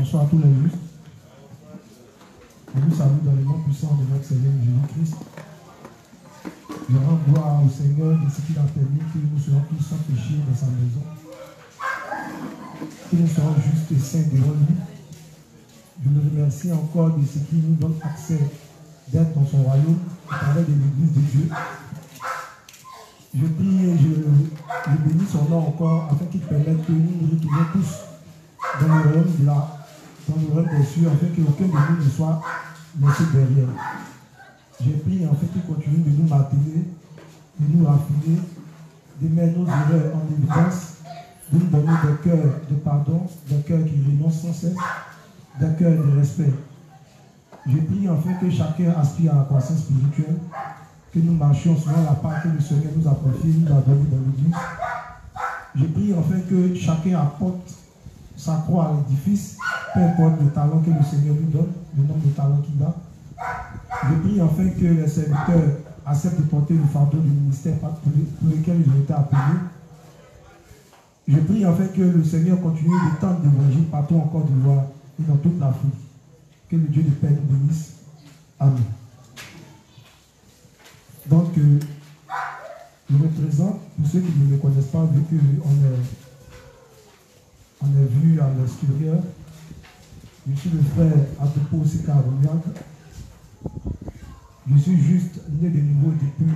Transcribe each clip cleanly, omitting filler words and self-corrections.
Bonsoir à tous les justes. Je vous salue dans le nom puissant de notre Seigneur Jésus-Christ. Je rends gloire au Seigneur de ce qu'il a permis que nous soyons tous sans péché dans sa maison. Que nous soyons justes et saints devant lui. Je le remercie encore de ce qui nous donne accès d'être dans son royaume au travers de l'Église de Dieu. Je prie et je bénis son nom encore afin qu'il permette que nous nous retrouvions tous dans le royaume des cieux, afin qu'aucun de nous ne soit laissé derrière. Je prie en fait qu'il continue de nous marteler, de nous raffiner, de mettre nos erreurs en évidence, de nous donner des cœurs de pardon, des cœurs qui renoncent sans cesse, des cœurs de respect. Je prie en fait que chacun aspire à la croissance spirituelle, que nous marchions selon la part que le Seigneur nous a confiée, nous a donnée dans l'Église. Je prie enfin que chacun apporte sa croix à l'édifice, peu importe le talent que le Seigneur nous donne, le nombre de talents qu'il a. Je prie enfin que les serviteurs acceptent de porter le fardeau du ministère pour lequel ils ont été appelés. Je prie enfin que le Seigneur continue d'étendre l'évangile partout en Côte d'Ivoire et dans toute l'Afrique. Que le Dieu du Père nous bénisse. Amen. Donc, je me présente, pour ceux qui ne me connaissent pas, vu qu'on est vu à l'extérieur. Je suis le frère Atopo Sika Romiak. Je suis juste né de nouveau depuis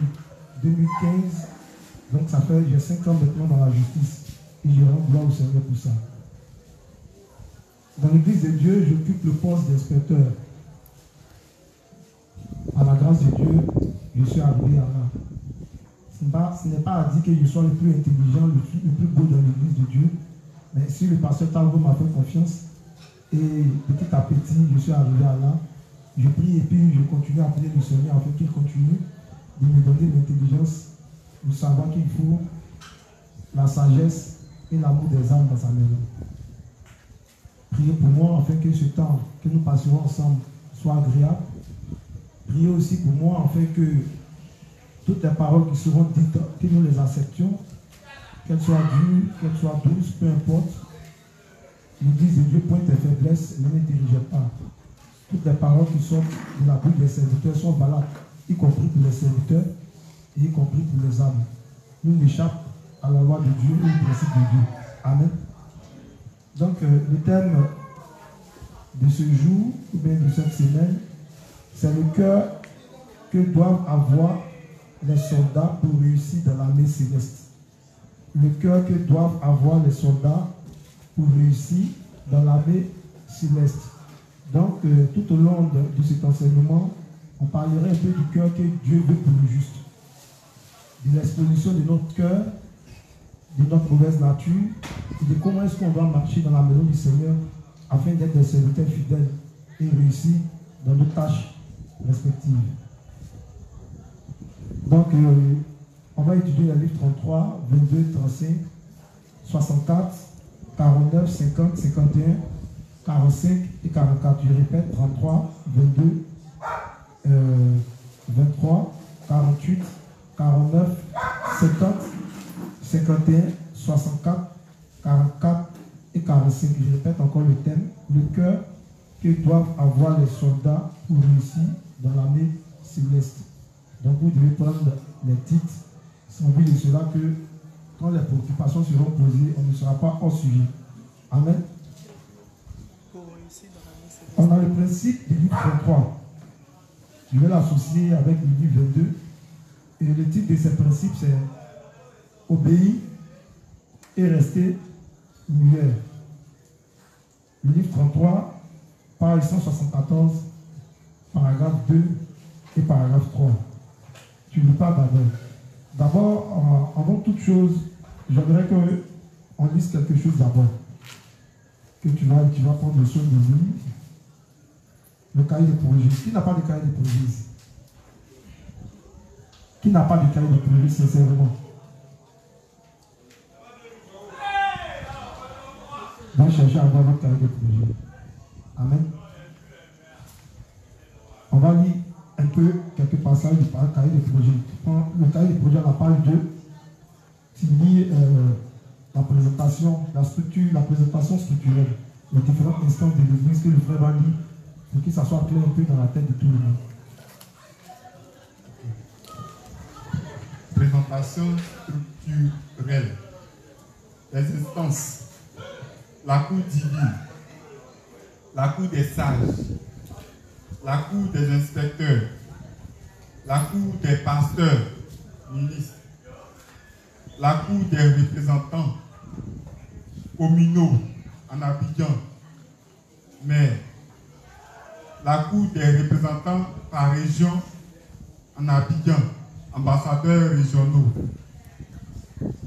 2015. Donc, ça fait, j'ai 5 ans maintenant dans la justice. Et je rends gloire au Seigneur pour ça. Dans l'église de Dieu, j'occupe le poste d'inspecteur. À la grâce de Dieu, je suis arrivé à là. Ce n'est pas à dire que je sois le plus intelligent, le plus beau dans l'église de Dieu. Mais si le pasteur Talbot m'a fait confiance, et petit à petit, je suis arrivé à là. Je prie et puis je continue à prier le Seigneur afin qu'il continue de me donner l'intelligence, de savoir qu'il faut la sagesse et l'amour des âmes dans sa maison. Priez pour moi afin que ce temps que nous passerons ensemble soit agréable. Priez aussi pour moi afin que toutes les paroles qui seront dites, que nous les acceptions, qu'elles soient dures, qu'elles soient douces, peu importe. L'Église de Dieu pointe tes faiblesses, ne les dirigez pas. Toutes les paroles qui sortent de la bouche des serviteurs sont valables, y compris pour les serviteurs et y compris pour les âmes. Nous n'échappons à la loi de Dieu et au principe de Dieu. Amen. Donc, le thème de ce jour, ou bien de cette semaine, c'est le cœur que doivent avoir les soldats pour réussir dans l'armée céleste. Le cœur que doivent avoir les soldats pour réussir dans l'armée céleste. Donc, tout au long de cet enseignement, on parlerait un peu du cœur que Dieu veut pour le juste. De l'exposition de notre cœur, de notre mauvaise nature, et de comment est-ce qu'on doit marcher dans la maison du Seigneur afin d'être des serviteurs fidèles et réussir dans nos tâches respectives. Donc, on va étudier les livres 33, 22, 35, 64, 49, 50, 51, 45 et 44. Je répète, 33, 22, 23, 48, 49, 50, 51, 64, 44 et 45. Je répète encore le thème, le cœur que doivent avoir les soldats pour réussir dans l'armée céleste. Donc vous devez prendre les titres sans but de cela que quand les préoccupations seront posées, on ne sera pas hors sujet. Amen. On a le principe du livre 33. Je vais l'associer avec le livre 22. Et le titre de ces principes, c'est obéir et rester muet. Le livre 33, page 174, paragraphe 2 et paragraphe 3. Tu ne lis pas d'abord. D'abord, avant toute chose, j'aimerais qu'on lise quelque chose d'abord. Que tu vas prendre le soin de lui. Le cahier de projet. Qui n'a pas de cahier de projet ici? Qui n'a pas de cahier de projet, sincèrement? Va chercher à avoir votre cahier de projet. Amen. On va lire un peu quelques passages du cahier de projet. Tu prends le cahier de projet à la page 2. Tu lis la présentation, la structure, la présentation structurelle. les différentes instances de l'église que le frère va lire pour que ça soit clair un peu dans la tête de tout le monde. Présentation structurelle. Les instances. La cour divine, la cour des sages, la cour des inspecteurs, la cour des pasteurs, ministres, la cour des représentants communaux en Abidjan, mais la cour des représentants par région en Abidjan, ambassadeurs régionaux.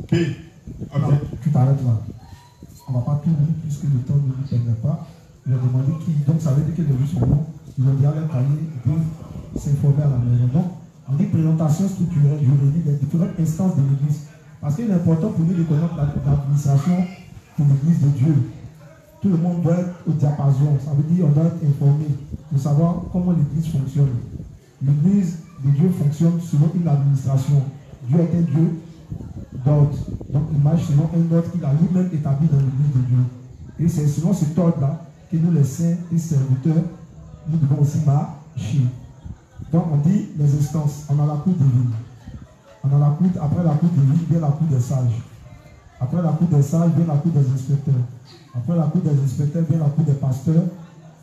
B. Tu t'arrêtes là. On ne va pas tout lire puisque le temps ne nous permet pas. Il a demandé qui. Donc ça veut dire que les juges ils ont bien leur cahier, ils peuvent s'informer à la maison. Donc, on dit présentation structurelle, juridique des différentes instances de l'église. Parce qu'il est important pour nous de connaître l'administration de l'église de Dieu. Tout le monde doit être au diapason. Ça veut dire qu'on doit être informé de savoir comment l'église fonctionne. L'église de Dieu fonctionne selon une administration. Dieu est un Dieu d'ordre. Donc il marche selon un ordre qu'il a lui-même établi dans l'église de Dieu. Et c'est selon cet ordre-là que nous, les saints et serviteurs, nous devons aussi marcher. Donc on dit les instances. On a la cour divine. On a la cour, après la cour divine vient la cour des sages. Après la cour des sages vient la cour des inspecteurs. Après la cour des inspecteurs vient la cour des pasteurs.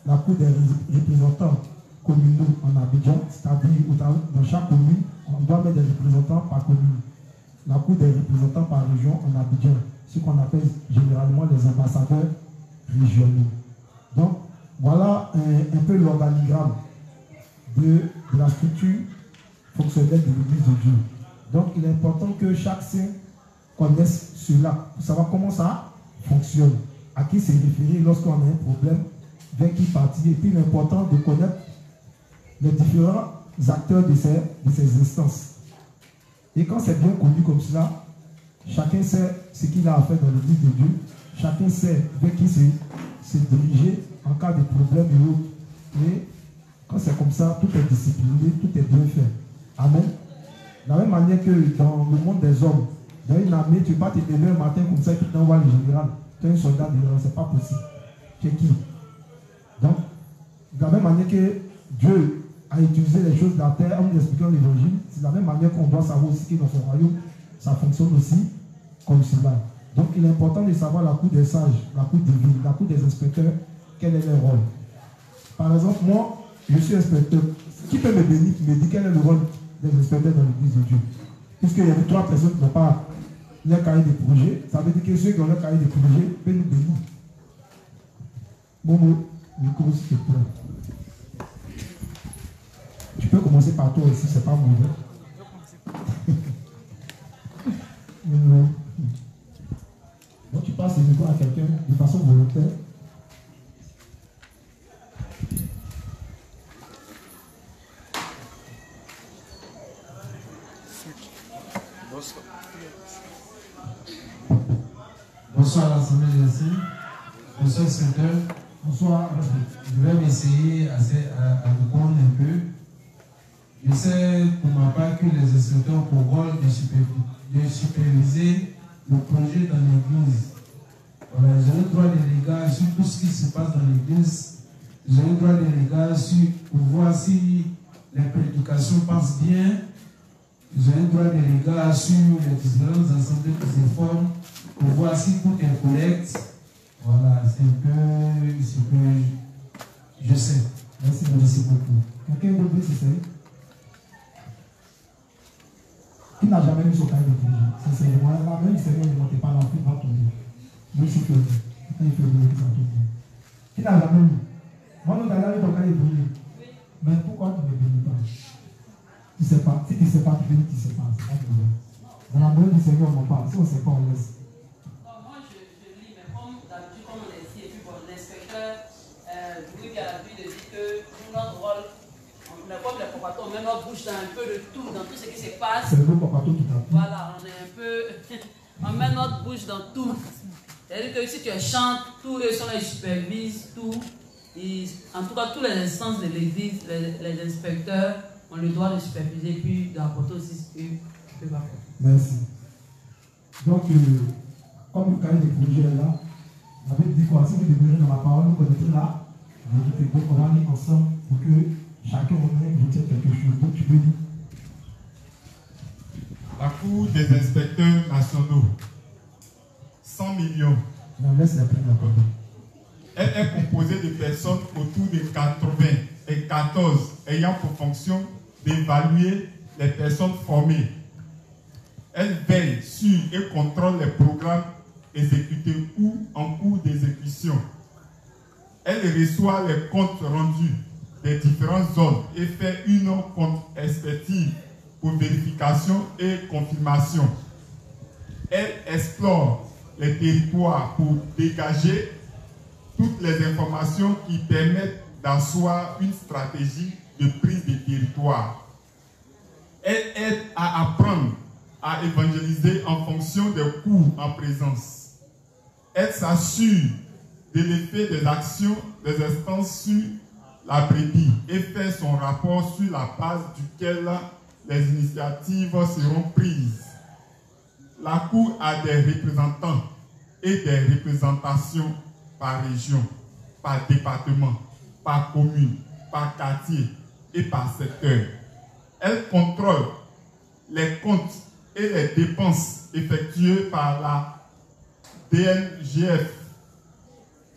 La cour des représentants communaux en Abidjan, c'est-à-dire dans chaque commune, on doit mettre des représentants par commune. La cour des représentants par région en Abidjan, ce qu'on appelle généralement les ambassadeurs régionaux. Donc, voilà un peu l'organigramme de la structure fonctionnelle de l'Église de Dieu. Donc, il est important que chaque saint connaisse cela, pour savoir comment ça fonctionne, à qui se référer lorsqu'on a un problème, vers qui partir. Et puis, il est important de connaître les différents acteurs de ces instances. Et quand c'est bien connu comme cela, chacun sait ce qu'il a à faire dans l'église de Dieu. Chacun sait vers qui se diriger en cas de problème et autres. Et quand c'est comme ça, tout est discipliné, tout est bien fait. Amen. De la même manière que dans le monde des hommes, dans une armée, tu ne peux pas te lever un matin comme ça et puis tu envoies le général. Tu es un soldat de général, ce n'est pas possible. Tu es qui? Donc, de la même manière que Dieu a utilisé les choses de la terre en nous expliquant l'évangile, c'est de la même manière qu'on doit savoir aussi que dans son royaume, ça fonctionne aussi comme cela. Donc il est important de savoir la cour des sages, la cour divine, la cour des inspecteurs, quel est leur rôle. Par exemple, moi, je suis inspecteur. Qui peut me bénir, qui me dit quel est le rôle des inspecteurs dans l'église de Dieu? Puisqu'il y a 3 personnes qui n'ont pas leur cahier de projet, ça veut dire que ceux qui ont leur cahier de projet peuvent nous bénir. Momo, micro s'il te plaît. Tu peux commencer par toi aussi, c'est pas mauvais. Donc tu passes le micro à quelqu'un de façon volontaire. Bonsoir à l'Assemblée de Merci. Bonsoir Secteur. Bonsoir. Je vais m'essayer à répondre un peu. Je sais pour ma part que les inspecteurs ont pour rôle de superviser le projet dans l'église. Voilà, ils ont le droit de regard sur tout ce qui se passe dans l'église. Ils ont le droit de regard pour voir si les prédications passent bien. Ils ont le droit de regard sur les différentes assemblées qui se forment pour voir si tout est correct. Voilà, c'est un peu ce que je sais. Merci beaucoup. Quelqu'un d'autre veut s'essayer? Qui n'a jamais vu son cahier de projet? Sincèrement, la même Seigneur ne montait pas l'enfant, va tomber. Lui, c'est fait. Il fait le ça tombe. Qui n'a jamais vu? Moi, nous allons avec ton cahier de projet. Mais pourquoi tu ne bénis pas? Tu ne sais pas. Si tu ne sais pas, tu bénis, tu ne sais pas. C'est pas problème. Dans la main du Seigneur, on parle. Si on ne sait pas, on laisse. Moi, je lis, mais comme d'habitude, comme on l'a dit, et puis bon, l'inspecteur, Louis qui a l'habitude de dire que notre rôle, on est comme les propriétaires, on met notre bouche dans un peu de tout, dans tout ce qui se passe. C'est le propriétaire qui t'a pris. Voilà, on est un peu. On met notre bouche dans tout. C'est-à-dire que si tu chantes, tous eux sont les supervisent, tout. Et, en tout cas, toutes les instances de l'église, les inspecteurs, on le doit de superviser, puis d'apporter aussi ce qu'ils peuvent apporter. Merci. Donc, comme le cahier de projet est là, On avait dit quoi? Si vous demeurez dans ma parole, vous connaîtrez la vérité. Donc on va lire ensemble pour que chacun retienne quelque chose. Donc tu peux dire. La Cour des inspecteurs nationaux, 100 millions. Non, laisse la prendre la parole. Elle est composée de personnes autour de 80 et 14 ayant pour fonction d'évaluer les personnes formées. Elle veille sur et contrôle les programmes exécutés ou en cours d'exécution. Elle reçoit les comptes rendus des différentes zones et fait une contre-expertise pour vérification et confirmation. Elle explore les territoires pour dégager toutes les informations qui permettent d'asseoir une stratégie de prise de territoire. Elle aide à apprendre à évangéliser en fonction des cours en présence. Elle s'assure de l'effet des actions des instances sur la brebis et fait son rapport sur la base duquel les initiatives seront prises. La Cour a des représentants et des représentations par région, par département, par commune, par quartier et par secteur. Elle contrôle les comptes et les dépenses effectuées par la DNGF.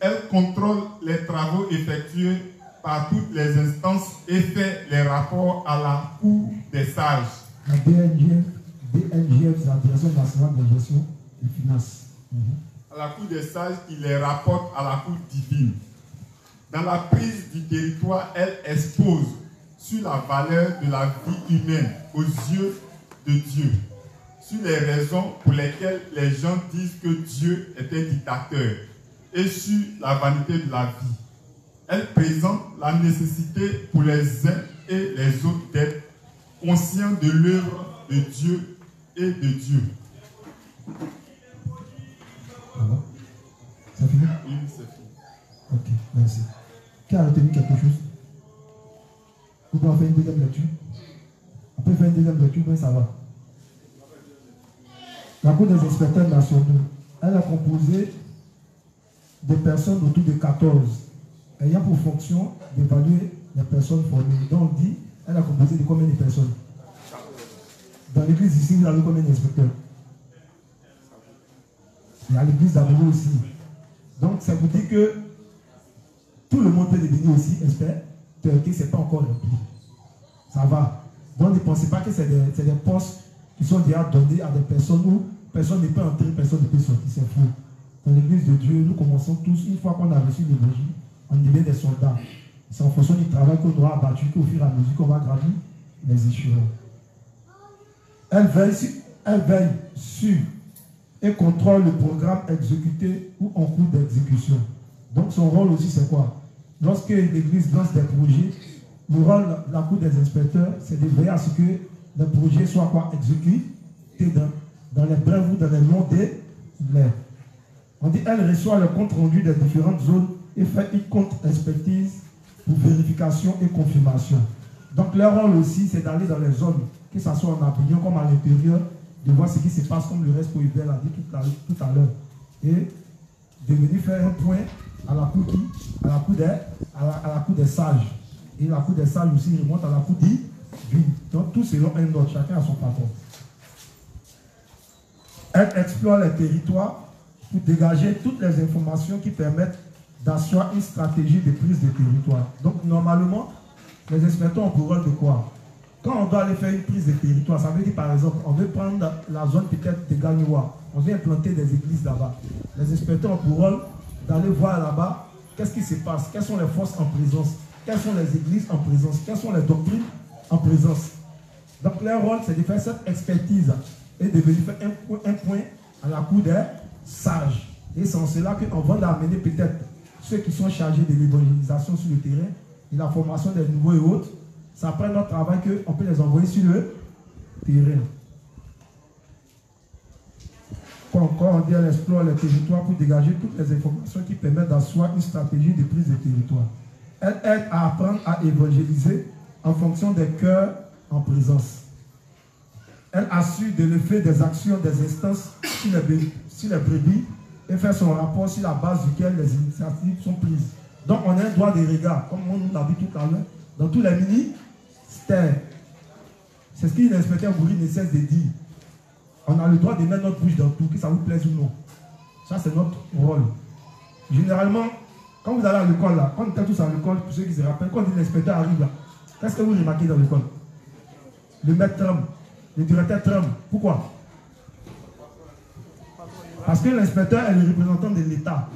Elle contrôle les travaux effectués par toutes les instances et fait les rapports à la Cour des sages. La DNGF, c'est la Direction nationale de gestion des finances. À la Cour des sages, il les rapporte à la Cour divine. Dans la prise du territoire, elle expose sur la valeur de la vie humaine aux yeux de Dieu, sur les raisons pour lesquelles les gens disent que Dieu est un dictateur et sur la vanité de la vie. Elle présente la nécessité pour les uns et les autres d'être conscients de l'œuvre de Dieu et de Dieu. Alors, c'est fini? Oui, c'est fini. Ok, merci. Qui a retenu quelque chose? Vous pouvez faire une deuxième lecture? On peut faire une deuxième lecture, mais ça va. La Cour des inspecteurs nationaux, elle est composée de personnes autour de 14, ayant pour fonction d'évaluer les personnes formées. Donc on dit, elle est composée de combien de personnes? Dans l'église ici, vous avez combien d'inspecteurs? Il y a l'église d'Amour aussi. Donc ça vous dit que tout le monde peut devenir aussi inspecteur, que ce n'est pas encore rempli. Ça va. Donc ne pensez pas que c'est des postes qui sont déjà donnés à des personnes où personne ne peut entrer, personne ne peut sortir. C'est faux. Dans l'église de Dieu, nous commençons tous, une fois qu'on a reçu l'évangile, on devient des soldats. C'est en fonction du travail qu'on aura abattu qu'au fur et à mesure qu'on va gravir les échelons. Elle veille sur et contrôle le programme exécuté ou en cours d'exécution. Donc son rôle aussi c'est quoi? Lorsque l'église lance des projets, le rôle de la Cour des inspecteurs, c'est de veiller à ce que le projet soit quoi? Exécuté dans les brèves ou dans les longs délais. On dit elle reçoit le compte rendu des différentes zones et fait une contre-expertise pour vérification et confirmation. Donc leur rôle aussi, c'est d'aller dans les zones, que ce soit en Avignon comme à l'intérieur, de voir ce qui se passe, comme le reste pour Hubert l'a dit tout à l'heure. Et de venir faire un point à la cour des sages. Et la cour des sages aussi remonte à la cour divine. Donc tout selon un ordre, chacun a son patron. Elle explore les territoires pour dégager toutes les informations qui permettent d'asseoir une stratégie de prise de territoire. Donc normalement, les inspecteurs ont pour rôle de quoi? Quand on doit aller faire une prise de territoire, ça veut dire par exemple, on veut prendre la zone peut-être de Gagnoua, on veut implanter des églises là-bas. Les inspecteurs ont pour rôle d'aller voir là-bas qu'est-ce qui se passe, quelles sont les forces en présence, quelles sont les églises en présence, quelles sont les doctrines en présence. Donc leur rôle, c'est de faire cette expertise et de venir faire un point à la cour des sages. Et c'est en cela qu'on va amener peut-être ceux qui sont chargés de l'évangélisation sur le terrain et la formation des nouveaux et autres. C'est après notre travail qu'on peut les envoyer sur le terrain. Encore, on dit qu'elle explore les territoires pour dégager toutes les informations qui permettent d'asseoir une stratégie de prise de territoire. Elle aide à apprendre à évangéliser en fonction des cœurs en présence. Elle assure de l'effet des actions des instances sur les brebis et faire son rapport sur la base duquel les initiatives sont prises. Donc on a un droit de regard, comme on l'a vu tout à l'heure, dans tous les ministères. C'est ce que l'inspecteur Bouri ne cesse de dire. On a le droit de mettre notre bouche dans tout, que ça vous plaise ou non. Ça, c'est notre rôle. Généralement, quand vous allez à l'école, là, quand on était tous à l'école, pour ceux qui se rappellent, quand l'inspecteur arrive là, qu'est-ce que vous remarquez dans l'école? Le maître Trump, le directeur Trump. Pourquoi? Parce que l'inspecteur est le représentant de l'État.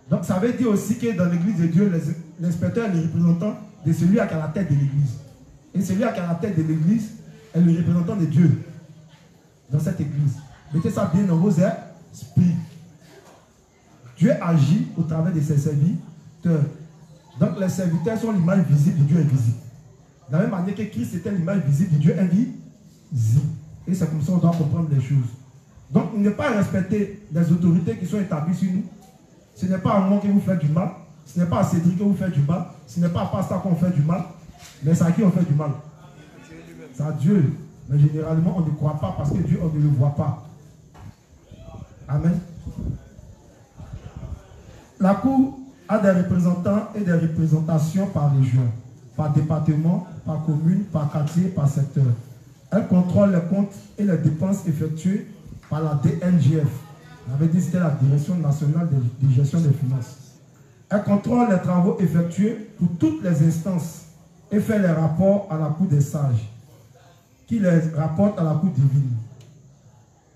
Donc ça veut dire aussi que dans l'église de Dieu, l'inspecteur est le représentant de celui qui a la tête de l'église. Et celui qui a la tête de l'église est le représentant de Dieu dans cette église. Mettez ça bien dans vos esprits. Dieu agit au travers de ses serviteurs. Donc les serviteurs sont l'image visible de Dieu invisible. De la même manière que Christ était l'image visible de Dieu invisible. Et c'est comme ça qu'on doit comprendre les choses. Donc ne pas respecter les autorités qui sont établies sur nous. Ce n'est pas à moi que vous faites du mal. Ce n'est pas à Cédric que vous faites du mal. Ce n'est pas à Pasteur qu'on fait du mal. Mais c'est à qui on fait du mal? C'est à Dieu. Mais généralement, on ne croit pas parce que Dieu, on ne le voit pas. Amen. La Cour a des représentants et des représentations par région, par département, par commune, par quartier, par secteur. Elle contrôle les comptes et les dépenses effectuées par la DNGF. On avait dit que c'était la Direction nationale de gestion des finances. Elle contrôle les travaux effectués pour toutes les instances et fait les rapports à la Cour des sages, qui les rapporte à la Cour divine.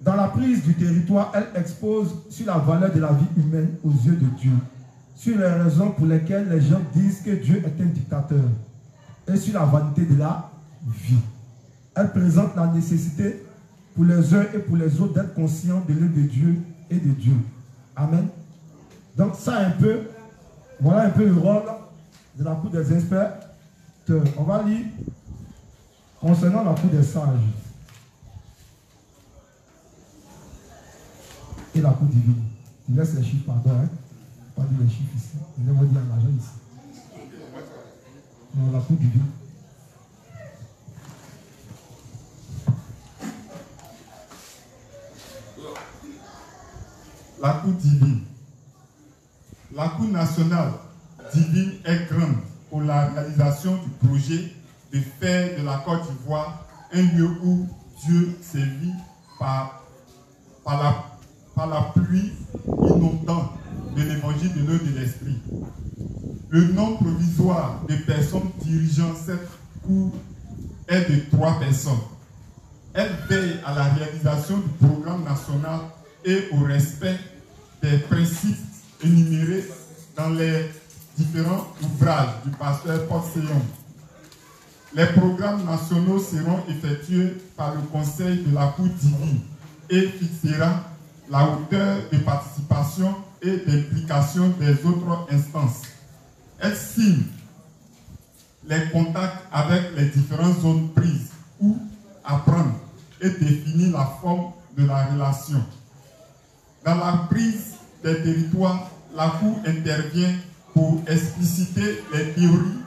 Dans la prise du territoire, elle expose sur la valeur de la vie humaine aux yeux de Dieu, sur les raisons pour lesquelles les gens disent que Dieu est un dictateur, et sur la vanité de la vie. Elle présente la nécessité pour les uns et pour les autres d'être conscients de l'œuvre de Dieu et de Dieu. Amen. Donc ça un peu, voilà un peu le rôle de la Cour des inspecteurs. On va lire concernant la Cour des sages et la Cour divine. Je laisse les chiffres, pardon. Hein? Pas dire les chiffres ici. Je vais vous dire l'argent ici. Non, la Cour divine. La Cour divine. La Cour nationale divine est grande pour la réalisation du projet de faire de la Côte d'Ivoire un lieu où Dieu sévit par la pluie inondante de l'évangile de l'eau de l'esprit. Le nombre provisoire de personnes dirigeant cette cour est de 3 personnes. Elle veille à la réalisation du programme national et au respect des principes énumérés dans les différents ouvrages du pasteur Paul Seyon. Les programmes nationaux seront effectués par le Conseil de la Cour divine et fixera la hauteur de participation et d'implication des autres instances. Elle signe les contacts avec les différentes zones prises ou apprendre et définit la forme de la relation. Dans la prise des territoires, la Cour intervient pour expliciter les théories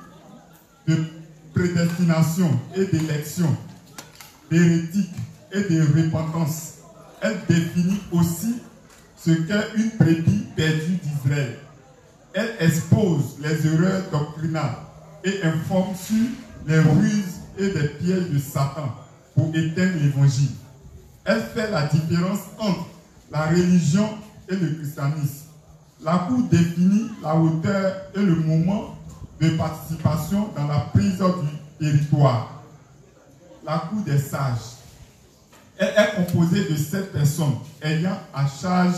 de prédestination et d'élection, d'hérétique et de repentance. Elle définit aussi ce qu'est une brebis perdue d'Israël. Elle expose les erreurs doctrinales et informe sur les ruses et les pièges de Satan pour éteindre l'évangile. Elle fait la différence entre la religion et le christianisme. La Cour définit la hauteur et le moment de participation dans la prise du territoire. La Cour des sages. Elle est composée de 7 personnes ayant à charge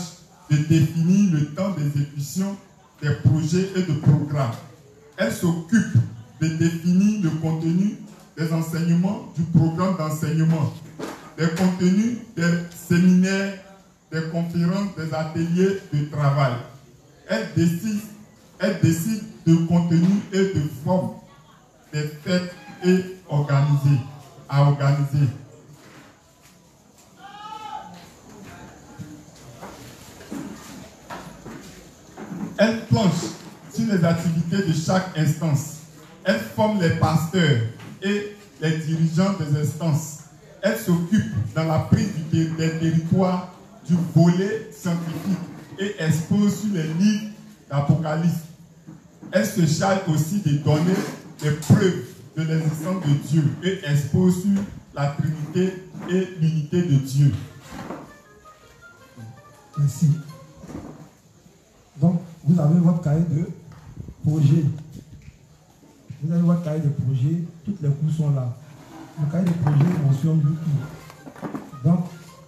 de définir le temps d'exécution des projets et de programmes. Elle s'occupe de définir le contenu des enseignements du programme d'enseignement, des contenus des séminaires, des conférences, des ateliers de travail. Elle décide de contenu et de forme des fêtes à organiser. Elle planche sur les activités de chaque instance. Elle forme les pasteurs et les dirigeants des instances. Elle s'occupe dans la prise des territoires du volet scientifique et expose sur les livres d'Apocalypse. Elle se charge aussi de donner des preuves de l'existence de Dieu et expose sur la Trinité et l'unité de Dieu. Merci. Donc, vous avez votre cahier de projet. Vous avez votre cahier de projet, toutes les cours sont là. Le cahier de projet mentionne du tout. Donc,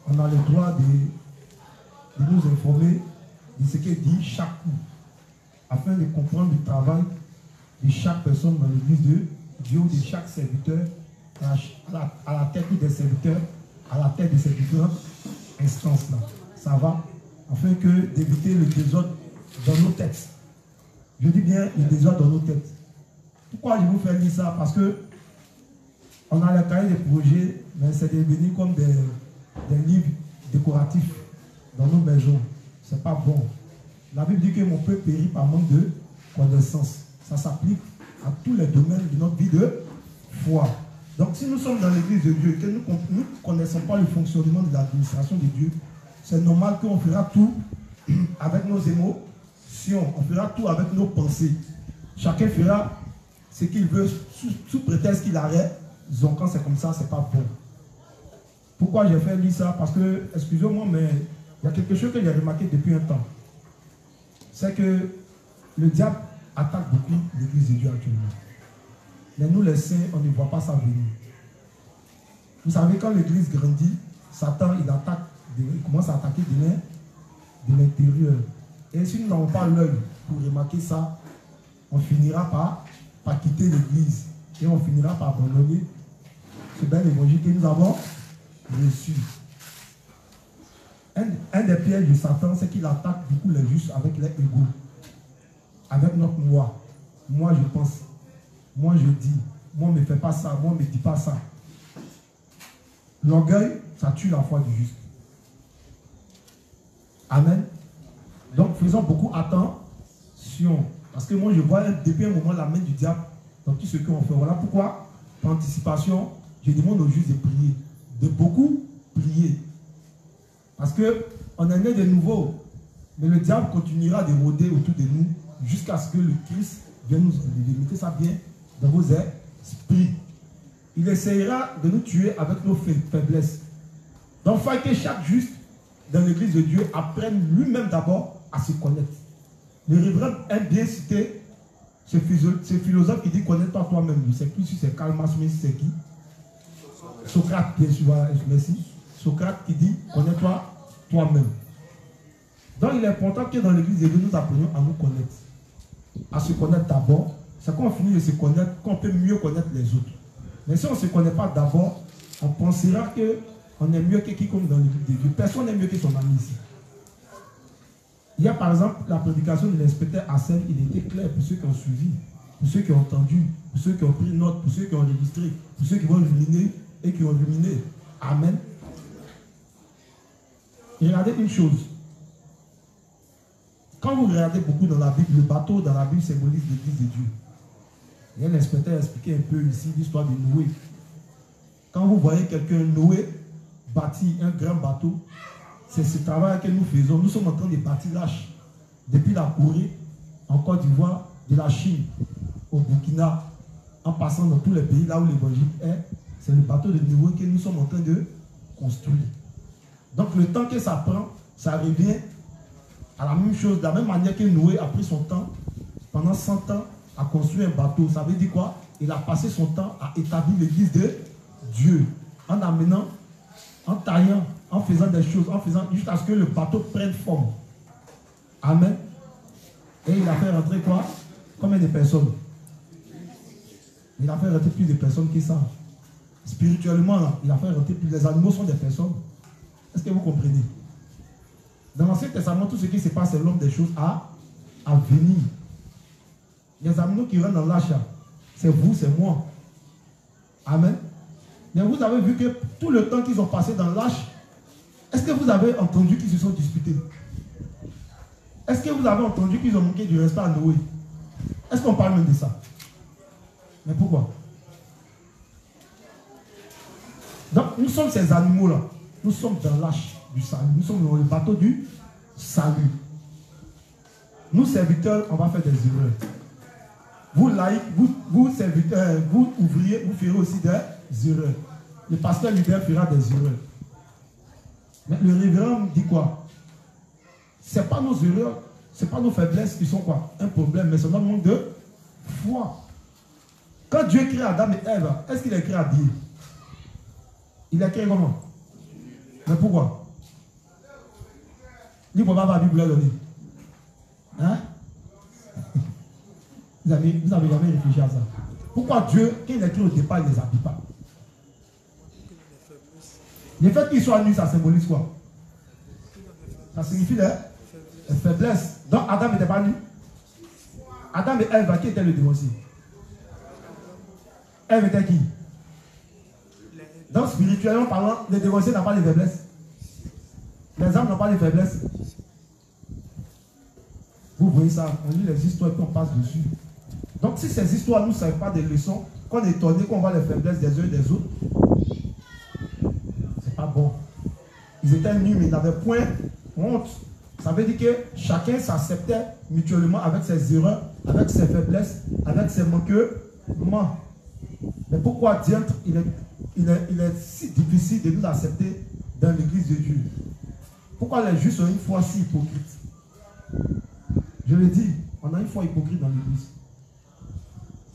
on a le droit de nous informer de ce que dit chaque cours, afin de comprendre le travail de chaque personne dans l'église de Dieu, de chaque serviteur, à la tête des serviteurs, à la tête de ces différentes instances-là. Ça va? Afin d'éviter le désordre dans nos textes. Je dis bien le désordre dans nos textes. Pourquoi je vous fais lire ça? Parce que on a le cahier des projets, mais c'est devenu comme des livres décoratifs dans nos maisons. C'est pas bon. La Bible dit que mon peuple périt par manque de connaissance. Ça s'applique à tous les domaines de notre vie de foi. Donc si nous sommes dans l'église de Dieu et que nous ne connaissons pas le fonctionnement de l'administration de Dieu, c'est normal qu'on fera tout avec nos émotions, on fera tout avec nos pensées. Chacun fera ce qu'il veut sous prétexte qu'il a raison. Quand c'est comme ça, c'est pas bon. Pourquoi j'ai fait lire ça? Parce que, excusez-moi, mais il y a quelque chose que j'ai remarqué depuis un temps. C'est que le diable attaque beaucoup l'église de Dieu actuellement. Mais nous les saints, on ne voit pas ça venir. Vous savez, quand l'église grandit, Satan, il commence à attaquer de l'intérieur. Et si nous n'avons pas l'œil pour remarquer ça, on finira par quitter l'église. Et on finira par abandonner ce bel évangile que nous avons reçu. Un des pièges de Satan, c'est qu'il attaque beaucoup les justes avec les égos. Avec notre moi. Moi, je pense. Moi, je dis. Moi, on ne me fait pas ça. Moi, on ne me dit pas ça. L'orgueil, ça tue la foi du juste. Amen. Donc, faisons beaucoup attention. Parce que moi, je vois depuis un moment la main du diable dans tout ce qu'on fait. Voilà pourquoi, par anticipation, je demande aux justes de prier. De beaucoup prier. Parce qu'on est né de nouveau. Mais le diable continuera de rôder autour de nous jusqu'à ce que le Christ vienne nous limiter ça bien dans vos esprits. Il essayera de nous tuer avec nos faiblesses. Donc, il faut que chaque juste dans l'église de Dieu apprenne lui-même d'abord à se connaître. Le révérend aime bien citer ce philosophe qui dit connais-toi toi-même. Je ne sais plus si c'est Karl Marx, mais si c'est qui? Socrate, bien sûr, merci. Socrate qui dit connais-toi toi-même. Donc il est important que dans l'église de Dieu, nous apprenions à nous connaître. À se connaître d'abord. C'est quand on finit de se connaître qu'on peut mieux connaître les autres. Mais si on ne se connaît pas d'abord, on pensera qu'on est mieux que quiconque dans l'église de Dieu. Personne n'est mieux que son ami ici. Il y a par exemple la prédication de l'inspecteur Hassel, il était clair pour ceux qui ont suivi, pour ceux qui ont entendu, pour ceux qui ont pris note, pour ceux qui ont enregistré, pour ceux qui vont ruminer et qui ont ruminé. Amen. Et regardez une chose. Quand vous regardez beaucoup dans la Bible, le bateau dans la Bible symbolise l'église de Dieu. Il y a l'inspecteur a expliqué un peu ici l'histoire de Noé. Quand vous voyez quelqu'un, Noé, bâtit un grand bateau, c'est ce travail que nous faisons. Nous sommes en train de bâtir l'arche. Depuis la Corée, en Côte d'Ivoire, de la Chine, au Burkina, en passant dans tous les pays là où l'évangile est, c'est le bateau de Noé que nous sommes en train de construire. Donc le temps que ça prend, ça revient à la même chose, de la même manière que Noé a pris son temps, pendant 100 ans, à construire un bateau. Ça veut dire quoi? Il a passé son temps à établir l'église de Dieu, en amenant, en taillant, en faisant des choses, en faisant jusqu'à ce que le bateau prenne forme. Amen. Et il a fait rentrer quoi? Combien de personnes? Il a fait rentrer plus de personnes que ça. Spirituellement, là, il a fait rentrer plus. Les animaux sont des personnes. Est-ce que vous comprenez? Dans l'Ancien Testament, tout ce qui se passe, c'est l'homme des choses à venir. Les animaux qui rentrent dans l'arche, c'est vous, c'est moi. Amen. Mais vous avez vu que tout le temps qu'ils ont passé dans l'arche, est-ce que vous avez entendu qu'ils se sont disputés? Est-ce que vous avez entendu qu'ils ont manqué du respect à Noé? Est-ce qu'on parle même de ça? Mais pourquoi? Donc, nous sommes ces animaux-là. Nous sommes dans l'arche du salut. Nous sommes dans le bateau du salut. Nous, serviteurs, on va faire des erreurs. Vous, laïcs, vous serviteurs, vous ouvriers, vous ferez aussi des erreurs. Le pasteur leader fera des erreurs. Mais le révérend dit quoi? Ce n'est pas nos erreurs, ce n'est pas nos faiblesses qui sont quoi? Un problème, mais c'est notre manque de foi. Quand Dieu crée Adam et Ève, est-ce qu'il a créé habillé? Il a créé comment? Mais pourquoi? Il ne peut pas avoir la Bible à donner. Hein? Vous n'avez jamais réfléchi à ça. Pourquoi Dieu, quand il a créé au départ, il ne les habille pas? Le fait qu'ils soient nus, ça symbolise quoi? Ça signifie la faiblesse. Donc Adam n'était pas nu. Adam et Ève, qui était le divorcé? Ève était qui? Donc spirituellement parlant, le divorcé n'a pas de faiblesse. Les hommes n'ont pas de faiblesse. Vous voyez ça, on lit les histoires et puis on passe dessus. Donc si ces histoires ne nous servent pas des leçons, qu'on est étonné, qu'on voit les faiblesses des uns et des autres, c'est pas bon. Ils étaient nus, mais ils n'avaient point honte. Ça veut dire que chacun s'acceptait mutuellement avec ses erreurs, avec ses faiblesses, avec ses manquements. Mais pourquoi diantre, il est si difficile de nous accepter dans l'église de Dieu? Pourquoi les Juifs sont une foi si hypocrite? Je le dis, on a une foi hypocrite dans l'église.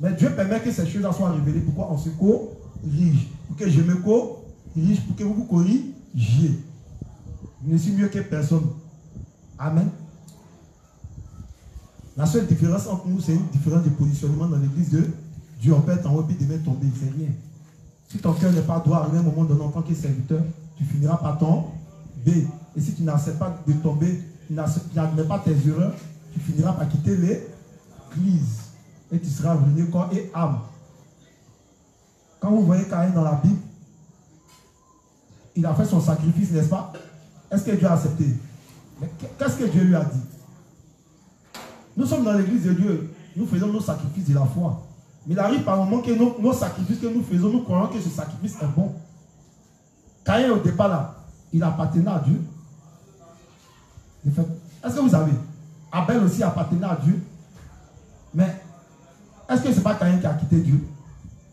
Mais Dieu permet que ces choses soient révélées. Pourquoi? On se corrige. Pour que je me corrige, pour que vous vous corrigiez. Je ne suis mieux que personne. Amen. La seule différence entre nous, c'est une différence de positionnement dans l'église de Dieu. On peut être en haut et demain tomber, c'est rien. Si ton cœur n'est pas droit, à un moment donné, en tant que serviteur, tu finiras par tomber. Et si tu n'acceptes pas de tomber, tu n'admets pas tes erreurs, tu finiras par quitter l'église. Et tu seras ruiné corps et âme. Quand vous voyez Caïn dans la Bible, il a fait son sacrifice, n'est-ce pas? Est-ce que Dieu a accepté? Mais qu'est-ce que Dieu lui a dit? Nous sommes dans l'église de Dieu, nous faisons nos sacrifices de la foi. Mais il arrive par moment que nos sacrifices que nous faisons, nous croyons que ce sacrifice est bon. Caïn au départ là, il appartenait à Dieu. Est-ce que vous savez? Abel aussi appartenait à Dieu. Mais est-ce que ce n'est pas Caïn qui a quitté Dieu?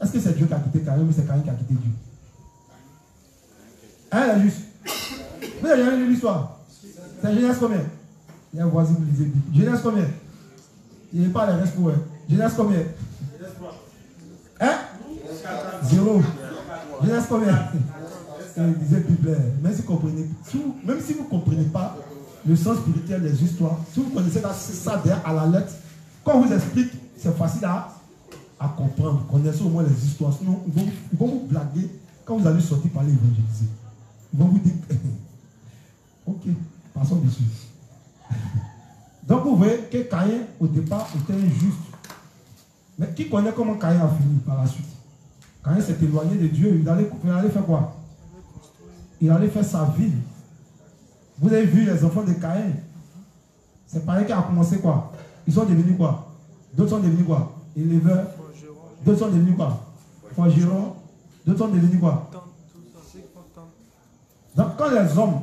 Est-ce que c'est Dieu qui a quitté Caïn ou c'est Caïn qui a quitté Dieu? Hein, la juste? Vous avez jamais lu l'histoire? C'est Genèse combien? Il y a un voisin qui lisait. Genèse combien? Il n'est pas les restes pour eux. Genèse combien? Hein? 0. Genèse combien? Il disait Bible. Même si vous ne comprenez pas le sens spirituel des histoires, si vous connaissez ça à la lettre, quand on vous explique, c'est facile à comprendre. Connaissez au moins les histoires. Sinon, ils vont vous blaguer quand vous allez sortir par l'évangéliser. Ils vont vous dire, ok, passons dessus. Donc vous voyez que Caïn, au départ, était injuste. Mais qui connaît comment Caïn a fini par la suite? Caïn s'est éloigné de Dieu. Il allait faire quoi? Il allait faire sa vie. Vous avez vu les enfants de Caïn? C'est pareil qui a commencé quoi? Ils sont devenus quoi? D'autres sont devenus quoi? Éleveurs. D'autres sont devenus quoi? Forgerons. D'autres sont devenus quoi? Donc quand les hommes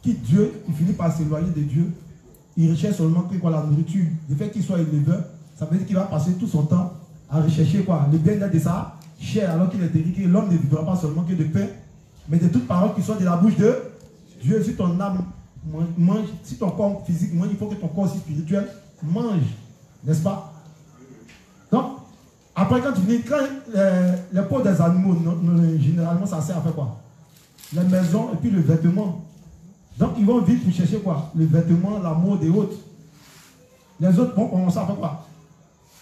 quittent Dieu, ils finissent par s'éloigner de Dieu, ils recherchent seulement que quoi? La nourriture. Le fait qu'il soit éleveur, ça veut dire qu'il va passer tout son temps à rechercher quoi? Le bien-être de sa chair, alors qu'il est dit que l'homme ne vivra pas seulement que de pain, mais de toutes paroles qui sont de la bouche de Dieu. Si ton âme mange, si ton corps physique mange, il faut que ton corps aussi spirituel mange. N'est-ce pas? Donc, après quand tu finis, quand les peaux des animaux, généralement ça sert à faire quoi? Les maisons et puis le vêtement. Donc ils vont vite pour chercher quoi? Le vêtement, la mode et autres. Les autres vont commencer à faire quoi?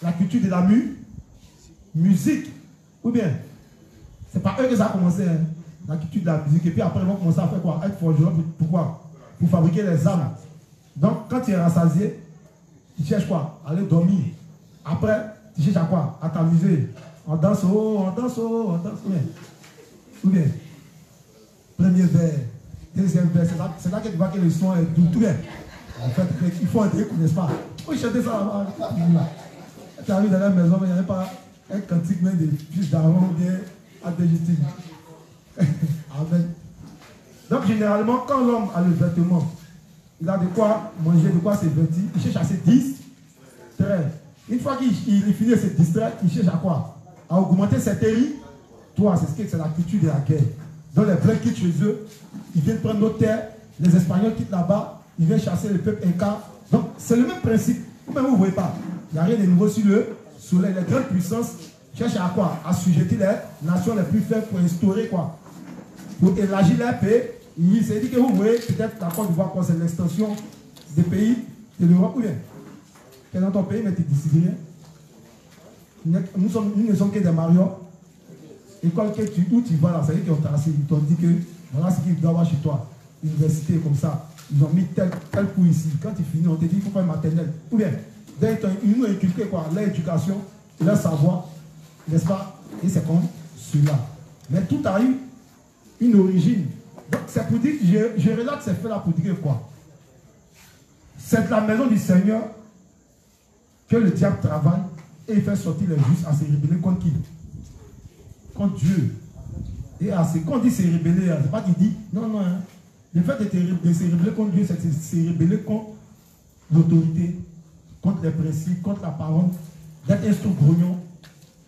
La culture de la musique. Ou bien, c'est pas eux que ça a commencé, hein, la culture de la musique. Et puis après ils vont commencer à faire quoi? Être forgeron. Pourquoi? Pour fabriquer les armes. Donc quand tu es rassasié, tu cherches quoi? Aller dormir. Après, tu cherches à quoi? À t'amuser. On danse, on danse, on danse. Ou bien, premier vers, deuxième vers, c'est là que tu vois que le son est tout bien. En fait, il faut un truc, n'est-ce pas? Oui, chanter ça là-bas. Tu arrives dans la maison, mais il n'y avait pas un cantique même de fils d'Aaron ou bien adjectif. Amen. Donc, généralement, quand l'homme a le vêtement, il a de quoi manger, de quoi se vêtir. Il cherche à se distraire. Une fois qu'il finit de se distraire, il cherche à quoi? À augmenter ses territoires. C'est la culture de la guerre. Donc les Blancs quittent chez eux, ils viennent prendre nos terres, les Espagnols quittent là-bas, ils viennent chasser le peuple inca. Donc c'est le même principe. Vous-même, vous ne voyez pas. Il n'y a rien de nouveau sur le soleil. Les grandes puissances cherchent à quoi? À sujeter les nations les plus faibles pour instaurer quoi? Pour élargir leur pays. Il s'est dit que vous voyez peut-être la Côte d'Ivoire, c'est l'extension des pays de l'Europe ou bien. Quel est dans ton pays, mais tu ne décides rien. Nous ne sommes que des mariottes. École où tu vas là, ça veut dire qu'ils t'ont dit que voilà ce qu'ils doivent avoir chez toi. Université comme ça. Ils ont mis tel coup ici. Quand tu finis, on te dit qu'il faut faire maternelle. Ou bien, ils nous ont inculqué quoi? L'éducation, leur savoir, n'est-ce pas? Et c'est comme celui-là. Mais tout a eu une origine. Donc c'est pour dire, je relate ces faits-là pour dire quoi? C'est de la maison du Seigneur que le diable travaille et il fait sortir les justes à se rébeller contre qui? Contre Dieu. Et quand on dit se rébeller, c'est pas qu'il dit, non, non, hein. Le fait de se rébeller contre Dieu, c'est de se rébeller contre l'autorité, contre les principes, contre la parole, d'être un sous-grognon.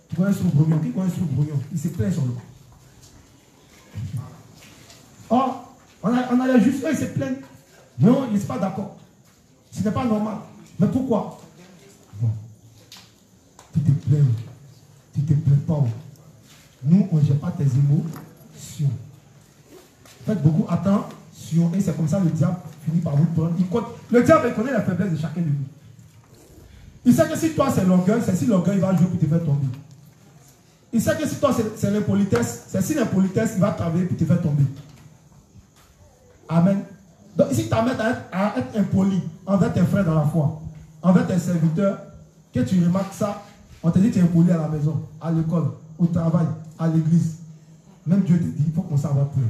Tu vois un sous-grognon, qui connaît un sous-grognon? Il se plaint sur le. Or, on a les justes, eux, ils se plaignent. Non, ils ne sont pas d'accord. Ce n'est pas normal. Mais pourquoi? Bon. Tu te plains. Tu ne te plains pas. Nous, on ne gère pas tes émotions. Faites beaucoup attention. Et c'est comme ça que le diable finit par vous prendre. Le diable connaît la faiblesse de chacun de nous. Il sait que si toi c'est l'orgueil, c'est si l'orgueil va jouer pour te faire tomber. Il sait que si toi c'est l'impolitesse, c'est si l'impolitesse il va travailler pour te faire tomber. Amen. Donc ici tu t'amènes à être impoli envers tes frères dans la foi, envers tes serviteurs, que tu remarques ça, on te dit que tu es impoli à la maison, à l'école, au travail, à l'église. Même Dieu te dit, il faut qu'on s'en va plus.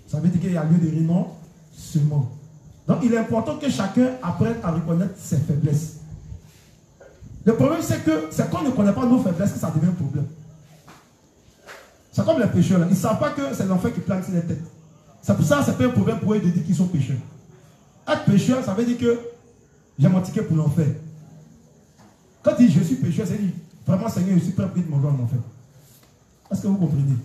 Ça veut dire qu'il y a lieu de renoncement. Donc il est important que chacun apprenne à reconnaître ses faiblesses. Le problème c'est qu'on ne connaît pas nos faiblesses que ça devient un problème. C'est comme les pécheurs là. Ils ne savent pas que c'est l'enfer qui plane sur les têtes. C'est pour ça que ce n'est pas un problème pour eux de dire qu'ils sont pécheurs. Être pécheur, ça veut dire que j'ai mon ticket pour l'enfer. Quand il dit je suis pécheur, c'est dire vraiment Seigneur, je suis prêt pour m'envoyer en enfer. Est-ce que vous comprenez?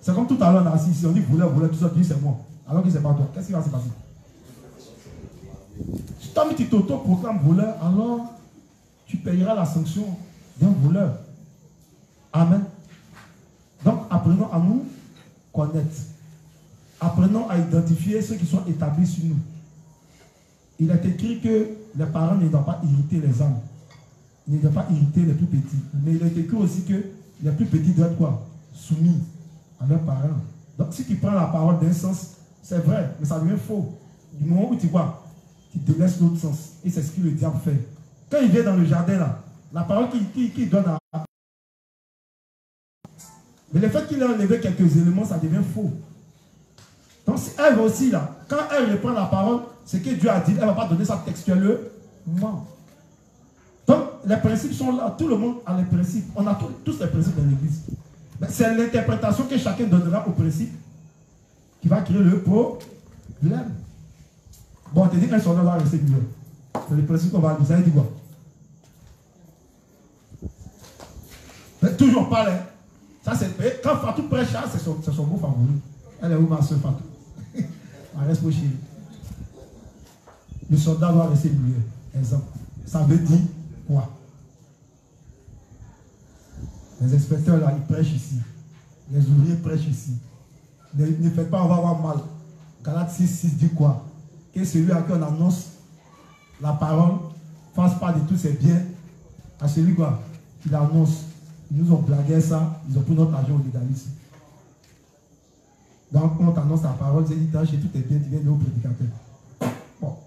C'est comme tout à l'heure on a assis ici, on dit voleur, tout ça, tu dis c'est moi. Alors que c'est pas toi. Qu'est-ce qui va se passer? Si toi tu t'auto-proclames voleur, alors tu payeras la sanction d'un voleur. Amen. Donc apprenons à nous connaître. Apprenons à identifier ceux qui sont établis sur nous. Il est écrit que les parents ne doivent pas irriter les âmes. Ils ne doivent pas irriter les plus petits. Mais il est écrit aussi que les plus petits doivent être quoi? Soumis à leurs parents. Donc si tu prends la parole d'un sens, c'est vrai, mais ça devient faux. Du moment où tu vois, tu te laisses l'autre sens. Et c'est ce que le diable fait. Quand il vient dans le jardin là, la parole qu'il donne à... Mais le fait qu'il a enlevé quelques éléments, ça devient faux. Donc si elle aussi là, quand elle reprend la parole, ce que Dieu a dit, elle ne va pas donner ça textuellement. Donc les principes sont là, tout le monde a les principes. On a tous les principes dans l'église. C'est l'interprétation que chacun donnera aux principes qui va créer le problème. Bon, on te dit qu'un soldat va rester vivant. C'est le principe qu'on va dire. Ça veut dire quoi? Mais toujours pas là. Ça c'est quand Fatou prêche, c'est son mot favori. Elle est où ma soeur Fatou? Elle reste pour chier. Le soldat doit rester muet. Exemple. Ça veut dire quoi? Les inspecteurs là, ils prêchent ici. Les ouvriers prêchent ici. Ne faites pas, on va avoir mal. Galates 6 dit quoi? Que celui à qui on annonce la parole fasse part de tous ses biens à celui quoi qui l'annonce. Ils nous ont blagué ça, ils ont pris notre argent au légalisme. Donc, quand on t'annonce la parole, c'est dit, chez tout est bien, tu viens de au prédicateur. Bon,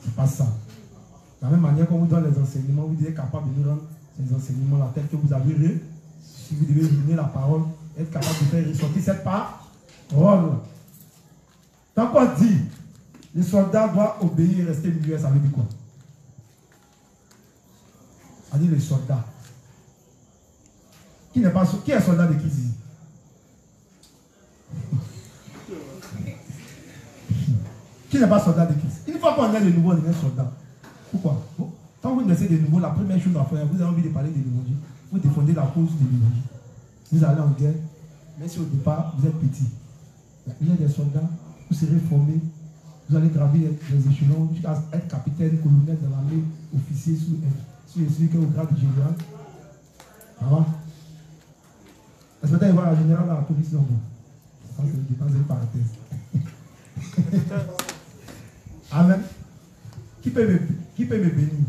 c'est pas ça. De la même manière qu'on vous donne les enseignements, vous êtes capable de nous rendre ces enseignements-là, tels que vous avez reçus. Si vous devez donner la parole, être capable de faire ressortir cette parole. Tant qu'on dit, le soldat doit obéir et rester muet, ça veut dire quoi? On dit le soldat. Qui est soldat de qui ici? Qui n'est pas soldat de Christ? Une fois qu'on a de nouveaux, on devient soldat. Pourquoi? Bon, quand vous naissez de nouveau, la première chose à faire, vous avez envie de parler de l'Évangile. Vous défendez la cause de l'Évangile. Vous allez en guerre, même si au départ, vous êtes petit. Vous êtes des soldats, vous serez formés, vous allez gravir les échelons jusqu'à être capitaine, colonel de l'armée, officier, celui qui est au grade de général. Ça va? Est-ce que tu vas voir la générale dans la police? Non, bon. Ça, c'est une parenthèse. Amen. Qui peut me bénir?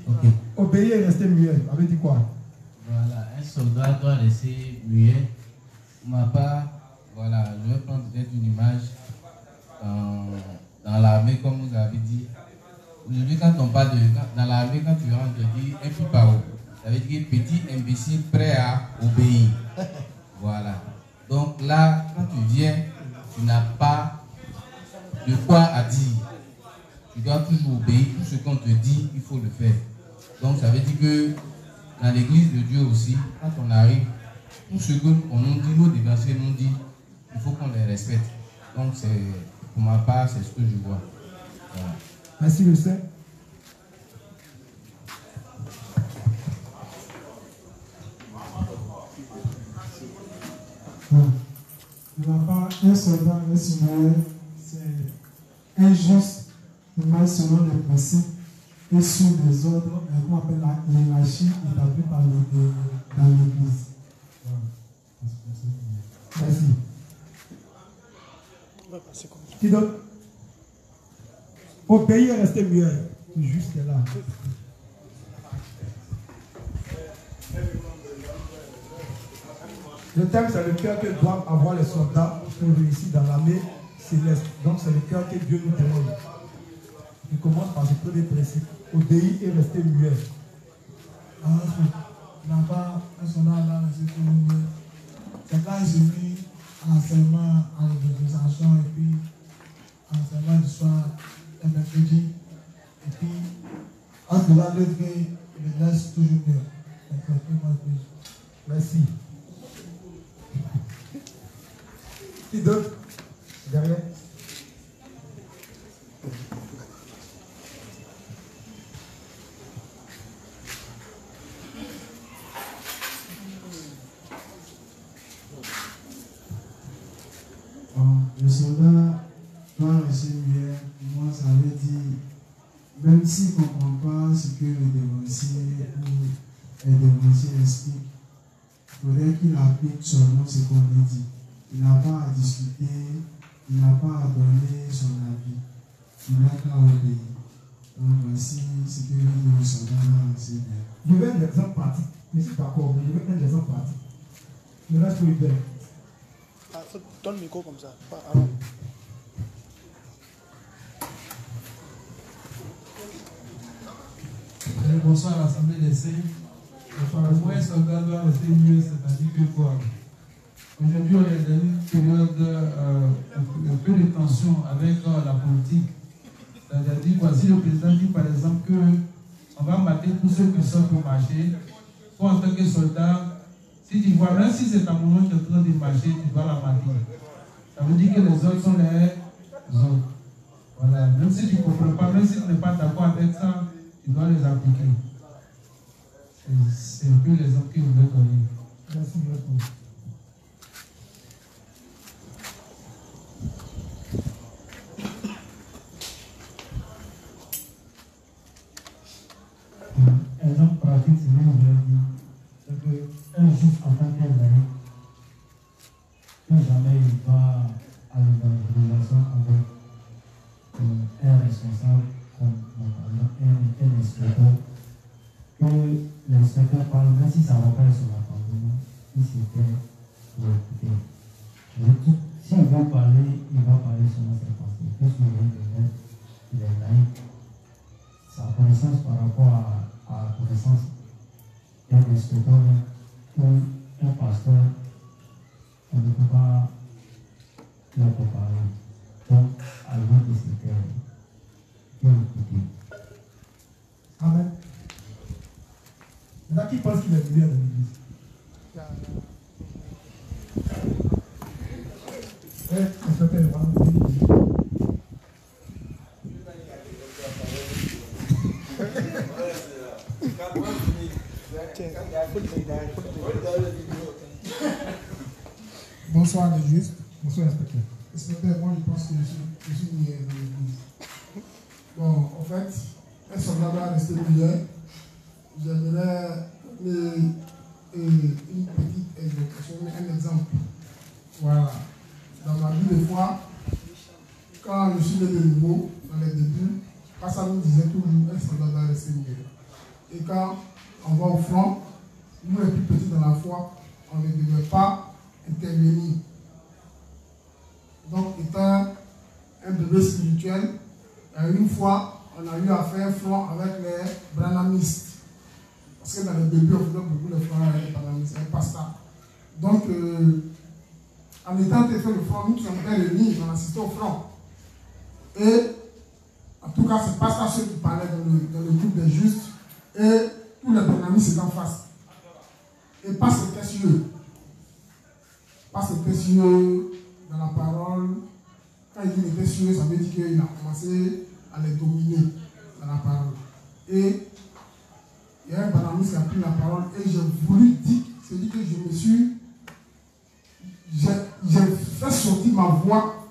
Ok. Obéir et rester muet. Ça veut dire quoi? Voilà, un soldat doit rester muet. Pour ma part, voilà, je vais prendre peut-être une image dans l'armée, comme vous avez dit. Aujourd'hui, quand on parle dans l'armée, quand tu rentres, tu dis un pipao. Ça veut dire petit imbécile prêt à obéir. Voilà. Donc là, quand tu viens, tu n'as pas de quoi à dire. Tu dois toujours obéir. Tout ce qu'on te dit, il faut le faire. Donc ça veut dire que dans l'église de Dieu aussi, quand on arrive, tout ce qu'on nous dit, nos dévanciers nous dit, il faut qu'on les respecte. Donc pour ma part, c'est ce que je vois. Voilà. Merci le Saint. De ma part, un soldat, un citoyen, c'est injuste, il marche selon les principes et sous les ordres, qu'on appelle la hiérarchie établie par dans l'Église. Merci. Qui d'autre? Obéir et rester muet. Juste là. Le thème, c'est le cœur que doivent avoir les soldats pour réussir dans l'armée céleste. Donc, c'est le cœur que Dieu nous demande. Il commence par ce premier principe. Obéir et rester muet. Là-bas, un soldat là, c'est quand j'ai mis enseignement à l'évangélisation et puis enseignement du soir, et mercredi. Et puis, entre là, le truc, il me laisse toujours mieux. Merci. Qui d'autre? Derrière. Le soldat doit rester muet. Moi, ça veut dire, même s'il ne comprend pas ce que le dévancier ou les dévanciers expliquent, il faudrait qu'il applique seulement ce qu'on lui dit. Il n'a pas à discuter, il n'a pas à donner son avis. Il n'a qu'à obéir. Donc voici ce que le soldat doit rester muet. Je veux un exemple pratique. Je suis d'accord, mais je veux un exemple pratique. Le reste, faut y faire. Donne le micro comme ça. Bonsoir à l'Assemblée des Saints. Pour un soldat doit rester mieux, c'est-à-dire que quoi? Aujourd'hui, on est dans une période un peu de tension avec la politique. C'est-à-dire quoi? Si le président dit par exemple qu'on va mater tous ceux qui sortent pour marcher, toi en tant que soldat, si tu vois, même si c'est ta maman qui est en train de marcher, tu dois la mater. Ça veut dire que les autres sont les autres. Voilà. Même si tu ne comprends pas, même si tu n'es pas d'accord avec ça, tu dois les appliquer. C'est un peu l'exemple que je voulais donner. Merci beaucoup. Exemple pratique, c'est même c'est qu'un juif en tant qu'un plus jamais il va aller dans une relation avec un responsable comme un inspecteur, que l'inspecteur parle, même si ça ne va pas sur la parole, il s'était pour écouter. S'il veut parler, il va parler sur ses pensées. Qu'est-ce qu'il vient de mettre? Il est laïque. Sa connaissance par rapport à la connaissance d'un inspecteur ou un pasteur, on ne peut pas le comparer. Donc, à l'heure de ce cœur, bien écouter. Amen. Il y en a qui pensent qu'il est meilleur dans l'église. Bonsoir les justes. Bonsoir, inspecteur. Inspecteur, moi je pense que je suis meilleur dans l'église. Bon, en fait, un soldat doit rester meilleur. J'aimerais une petite évocation, un exemple. Voilà. Dans ma vie de foi, quand je suis né de nouveau, dans les débuts, ça nous disait toujours un soldat doit rester meilleur. Et quand on va au front, nous les plus petits dans la foi, on ne devait pas intervenir. Donc, étant un bébé spirituel, une fois, on a eu à faire front avec les branhamistes. Parce que dans le début, on faisait beaucoup de front avec les branhamistes, un pasteur. Donc, en étant en train de faire le front, nous sommes réunis, on assistait au front. Et, en tout cas, c'est pas ça ceux qui parlaient dans le groupe des justes. Et tous les branhamistes étaient en face. Et pas c'était sur eux. Pas c'était sur eux dans la parole. Quand il dit qu'il était sur eux, ça veut dire qu'il a commencé à les dominer dans la parole. Et il y a un branhamiste qui a pris la parole et j'ai voulu dire, c'est-à-dire que je me suis. J'ai fait sortir ma voix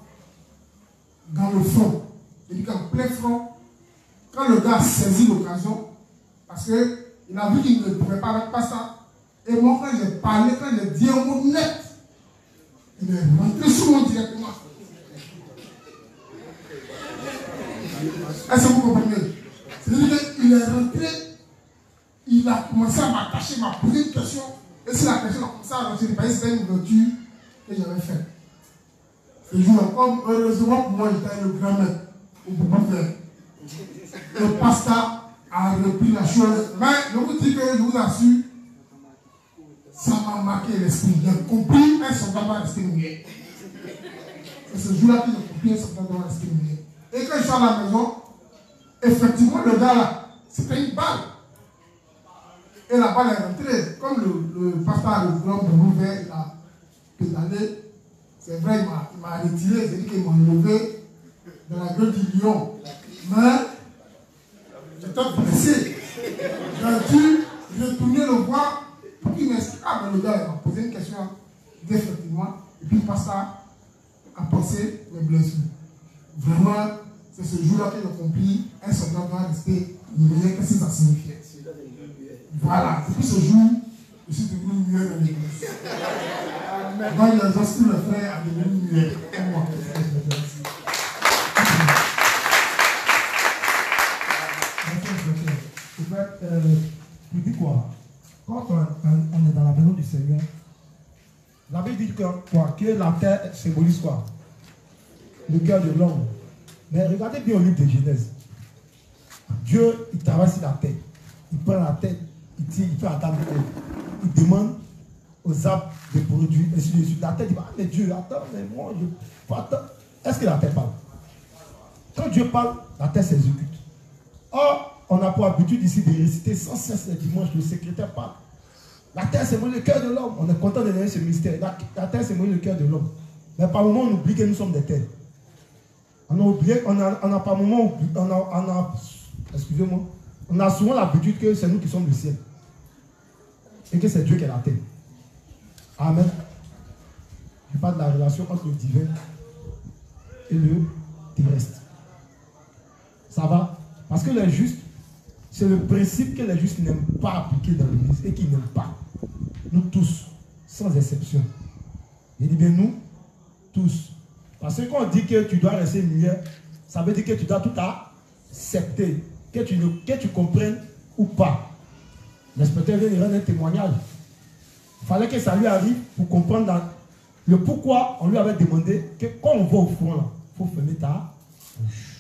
dans le front. C'est-à-dire qu'en plein front, quand le gars a saisi l'occasion, parce qu'il a vu qu'il ne pouvait pas ça, et moi, quand j'ai parlé, quand j'ai dit un mot net, il est rentré sur moi directement. Est-ce que vous comprenez? C'est-à-dire qu'il est rentré, il a commencé à m'attacher, m'a posé une question, et si la question a commencé à rentrer, c'était une ouverture que j'avais faite. Ce jour-là, comme heureusement pour moi, j'étais le grand maître, on ne peut pas faire. Le pasteur a repris la chose, mais je vous dis que je vous assure, ça m'a marqué l'esprit. J'ai compris un soldat doit rester muet. C'est ce jour-là que j'ai compris un soldat doit rester muet. Et quand je suis à la maison, effectivement, le gars là, c'était une balle. Et la balle est rentrée. Comme le pasteur a le grand boulot vert, il a pédalé. C'est vrai, il m'a retiré, c'est-à-dire qu'il m'a enlevé dans la gueule du lion. Mais j'étais blessé. J'ai dû retourner le voir. Pour qu'il m'explique, le gars il m'a posé une question définitivement, et puis le pasteur a pensé mes blessures. Vraiment, c'est ce jour-là que j'ai compris, un soldat doit rester muet, qu'est-ce que ça signifiait. Voilà, depuis ce jour, je suis devenu muet dans l'église. Donc, j'exhorte tous les frères à devenir muet, comme moi. Tu dis quoi? Quand on est dans la maison du Seigneur, la Bible dit que la terre symbolise quoi? Le cœur de l'homme. Mais regardez bien au livre de Genèse. Dieu, il travaille sur la terre. Il prend la terre, il tire, il fait attendre. Il demande aux arbres de produire, et sur la terre dit, ah mais Dieu, attends, mais moi, attends. Est-ce que la terre parle? Quand Dieu parle, la terre s'exécute. Or, on a pour habitude ici de réciter sans cesse les dimanches, le secrétaire parle. La terre, c'est le cœur de l'homme. On est content de donner ce mystère. La terre, c'est le cœur de l'homme. Mais par moment, on oublie que nous sommes des terres. On a oublié, on a par moment, excusez-moi, on a souvent l'habitude que c'est nous qui sommes le ciel. Et que c'est Dieu qui est la terre. Amen. Je parle de la relation entre le divin et le terrestre. Ça va? Parce que les justes, c'est le principe que les justes n'aiment pas appliquer dans l'église et qu'ils n'aiment pas. Nous tous, sans exception. Je dis bien nous, tous. Parce que quand on dit que tu dois rester muet, ça veut dire que tu dois tout accepter, que tu comprennes ou pas. L'inspecteur vient de rendre un témoignage. Il fallait que ça lui arrive pour comprendre le pourquoi on lui avait demandé que quand on va au front, il faut fermer ta bouche.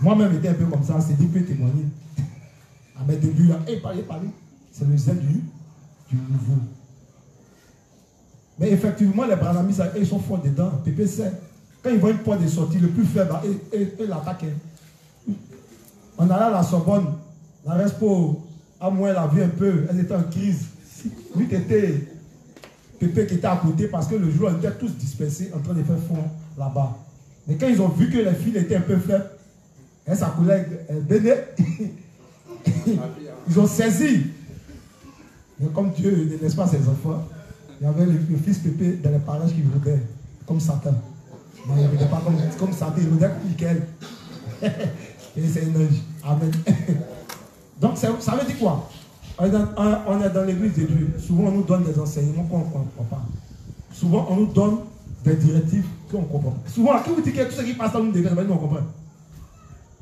Moi-même j'étais un peu comme ça, c'est dit que témoigner. À mes débuts là, parlez. C'est le zèle du nouveau. Mais effectivement, les branhamistes, ils sont forts dedans. Pépé sait. Quand ils voient une porte de sortie, le plus faible, ils l'attaquent. On allait à la Sorbonne, la Respo, à moi, elle a vu un peu, elle était en crise. Lui, était Pépé qui était à côté parce que le jour, on était tous dispersés en train de faire fond là-bas. Mais quand ils ont vu que les filles étaient un peu faibles, et sa collègue Béné, ils ont saisi. Mais comme Dieu ne laisse pas ses enfants, il y avait le fils Pépé dans les parages qui rôdait comme Satan. Mais il ne rôdait pas comme Satan, il rôdait comme Michael. Et c'est un ange. Amen. Donc ça veut dire quoi? On est dans l'église de Dieu. Souvent on nous donne des enseignements qu'on ne comprend pas. Souvent on nous donne des directives qu'on ne comprend pas. Souvent, qui vous dit que tout ce qui passe dans nous devient, nous on comprend.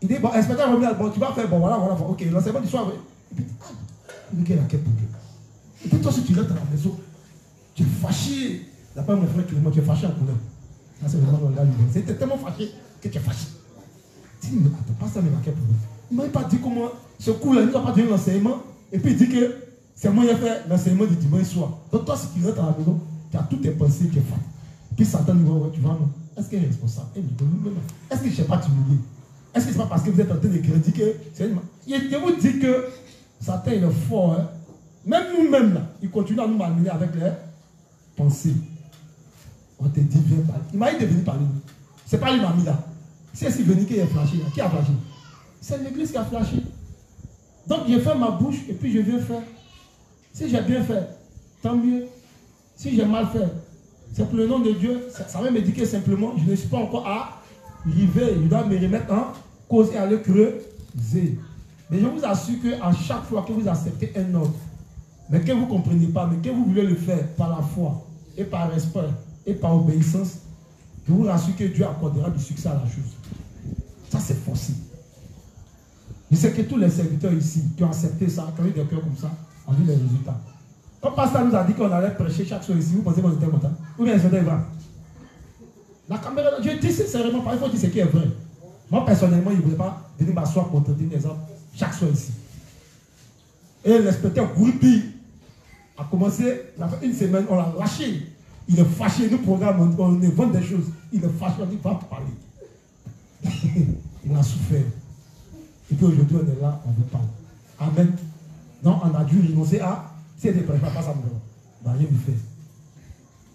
Il dit, bon, inspecteur, bon, tu vas faire, bon, voilà, ok, l'enseignement du soir, et puis, il dit, quel pour Dieu. Et puis toi, si tu rentres à la maison, tu es fâché. D'après mon frère, tu es fâché en couleur. Ça, c'est vraiment le gars lui. C'était tellement fâché que tu es fâché. Tu dis, mais attends, pas ça, mais quel pour Dieu. Il ne m'a pas dit comment, ce coup-là, il ne m'a pas donné l'enseignement, et puis il dit que c'est moi qui ai fait l'enseignement du dimanche soir. Donc toi, si tu rentres à la maison, tu as toutes tes pensées, tu es fâché. Puis Satan lui dit, ouais, tu vas, non. Est-ce qu'il est responsable? Est-ce qu'il ne sait pas t'humilier? Est-ce que ce n'est pas parce que vous êtes en train de critiquer? Je vous dis que Satan il est fort. Hein? Même nous-mêmes, là, il continue à nous malmener avec les pensées. On te dit, viens parler. Il m'a dit de venir parler. Ce n'est pas lui qui m'a mis là. C'est si venu qui est flashé. Qui a flashé? C'est l'église qui a flashé. Donc, je fais ma bouche et puis je viens faire. Si j'ai bien fait, tant mieux. Si j'ai mal fait, c'est pour le nom de Dieu. Ça va me dire que simplement, je ne suis pas encore arrivé. Je dois me remettre en cause et aller creuser. Mais je vous assure qu'à chaque fois que vous acceptez un ordre, mais que vous ne comprenez pas, mais que vous voulez le faire par la foi, et par respect, et par obéissance, je vous rassure que Dieu accordera du succès à la chose. Ça, c'est possible. Je sais que tous les serviteurs ici qui ont accepté ça, qui ont eu des cœurs comme ça, ont vu les résultats. Quand Pasteur nous a dit qu'on allait prêcher chaque soir ici, vous pensez qu'on était content? Ou bien c'était vrai? La caméra, je dis sincèrement, il faut dire ce qui est vrai. Moi, personnellement, je ne voulais pas venir m'asseoir pour te donner des ordres chaque soir ici. Et l'inspecteur Gouripi a commencé, il a fait une semaine, on l'a lâché. Il est fâché, nous programme, on invente des choses. Il est fâché, on dit, va parler. Il a souffert. Et puis aujourd'hui, on est là, on vous parle. Amen. Donc, on a dû renoncer à, si elle ne prêche pas ça, on ne va rien lui faire.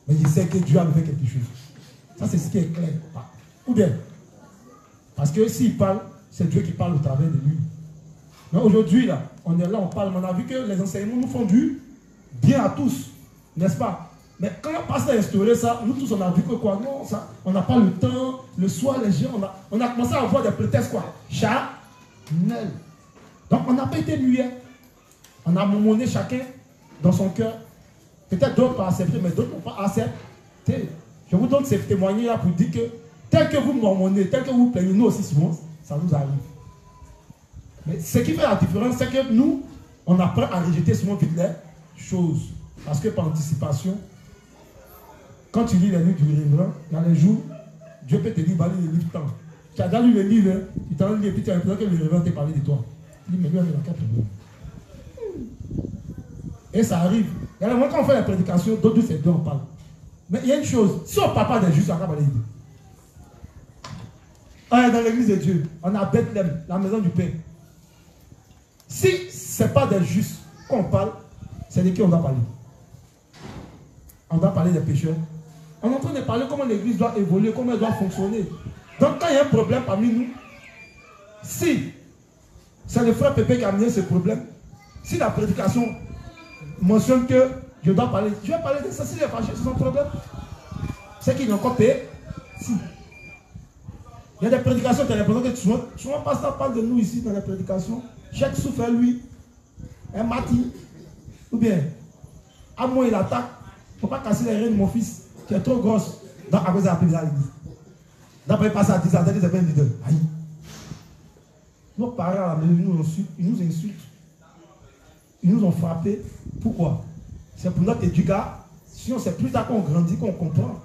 Mais je sais que Dieu a lui fait quelque chose. Ça, c'est ce qui est clair. Ou bien, parce que s'il parle, c'est Dieu qui parle au travers de lui. Mais aujourd'hui, là, on est là, on parle, mais on a vu que les enseignements nous font du bien à tous, n'est-ce pas? Mais quand on passe à instaurer ça, nous tous, on a vu que quoi? Non, ça, on n'a pas le temps, le soir, les gens, on a commencé à avoir des prétextes, quoi? Charnel. Donc, on n'a pas été muet. On a momonné chacun dans son cœur. Peut-être d'autres ont accepté, mais d'autres n'ont pas accepté. Je vous donne ces témoignages-là pour dire que tel que vous mormonnez, tel que vous plaignez, nous aussi souvent, ça nous arrive. Mais ce qui fait la différence, c'est que nous, on apprend à rejeter souvent vite les choses. Parce que par anticipation, quand tu lis les livres du révérend, dans les jours, Dieu peut te dire, va lire les livres tant. Tu as déjà lu les livres, tu t'en lis et puis tu as l'impression que le révérend t'a parlé de toi. Il dit, mais lui, on est dans quel problème? Et ça arrive. Et alors, quand on fait la prédication, d'autres c'est deux, on parle. Mais il y a une chose, si on ne parle pas des justes, on va parler d'idées. On est dans l'église de Dieu, on a Bethléem, la maison du Père. Si ce n'est pas des justes qu'on parle, c'est de qui on doit parler? On doit parler des pécheurs. On est en train de parler comment l'église doit évoluer, comment elle doit fonctionner. Donc quand il y a un problème parmi nous, si c'est le frère Pépé qui a amené ce problème, si la prédication mentionne que je dois parler, je vais parler de ça. S'il est fâché, c'est son problème. C'est qu'il est encore payé. Si. Il y a des prédications, tu as l'impression que souvent pasteur parle de nous ici dans les prédications. Chaque souffle lui, un mati, ou bien, à moi il attaque. Il ne faut pas casser les reins de mon fils, qui est trop grosse. Donc, à cause de la prise à l'église. D'après, il passe à 10 ans, c'est pas un leader. Aïe. Nos parents à la maison, ils nous insultent. Ils nous ont frappés. Pourquoi? C'est pour notre éducation. C'est plus tard qu'on grandit, qu'on comprend.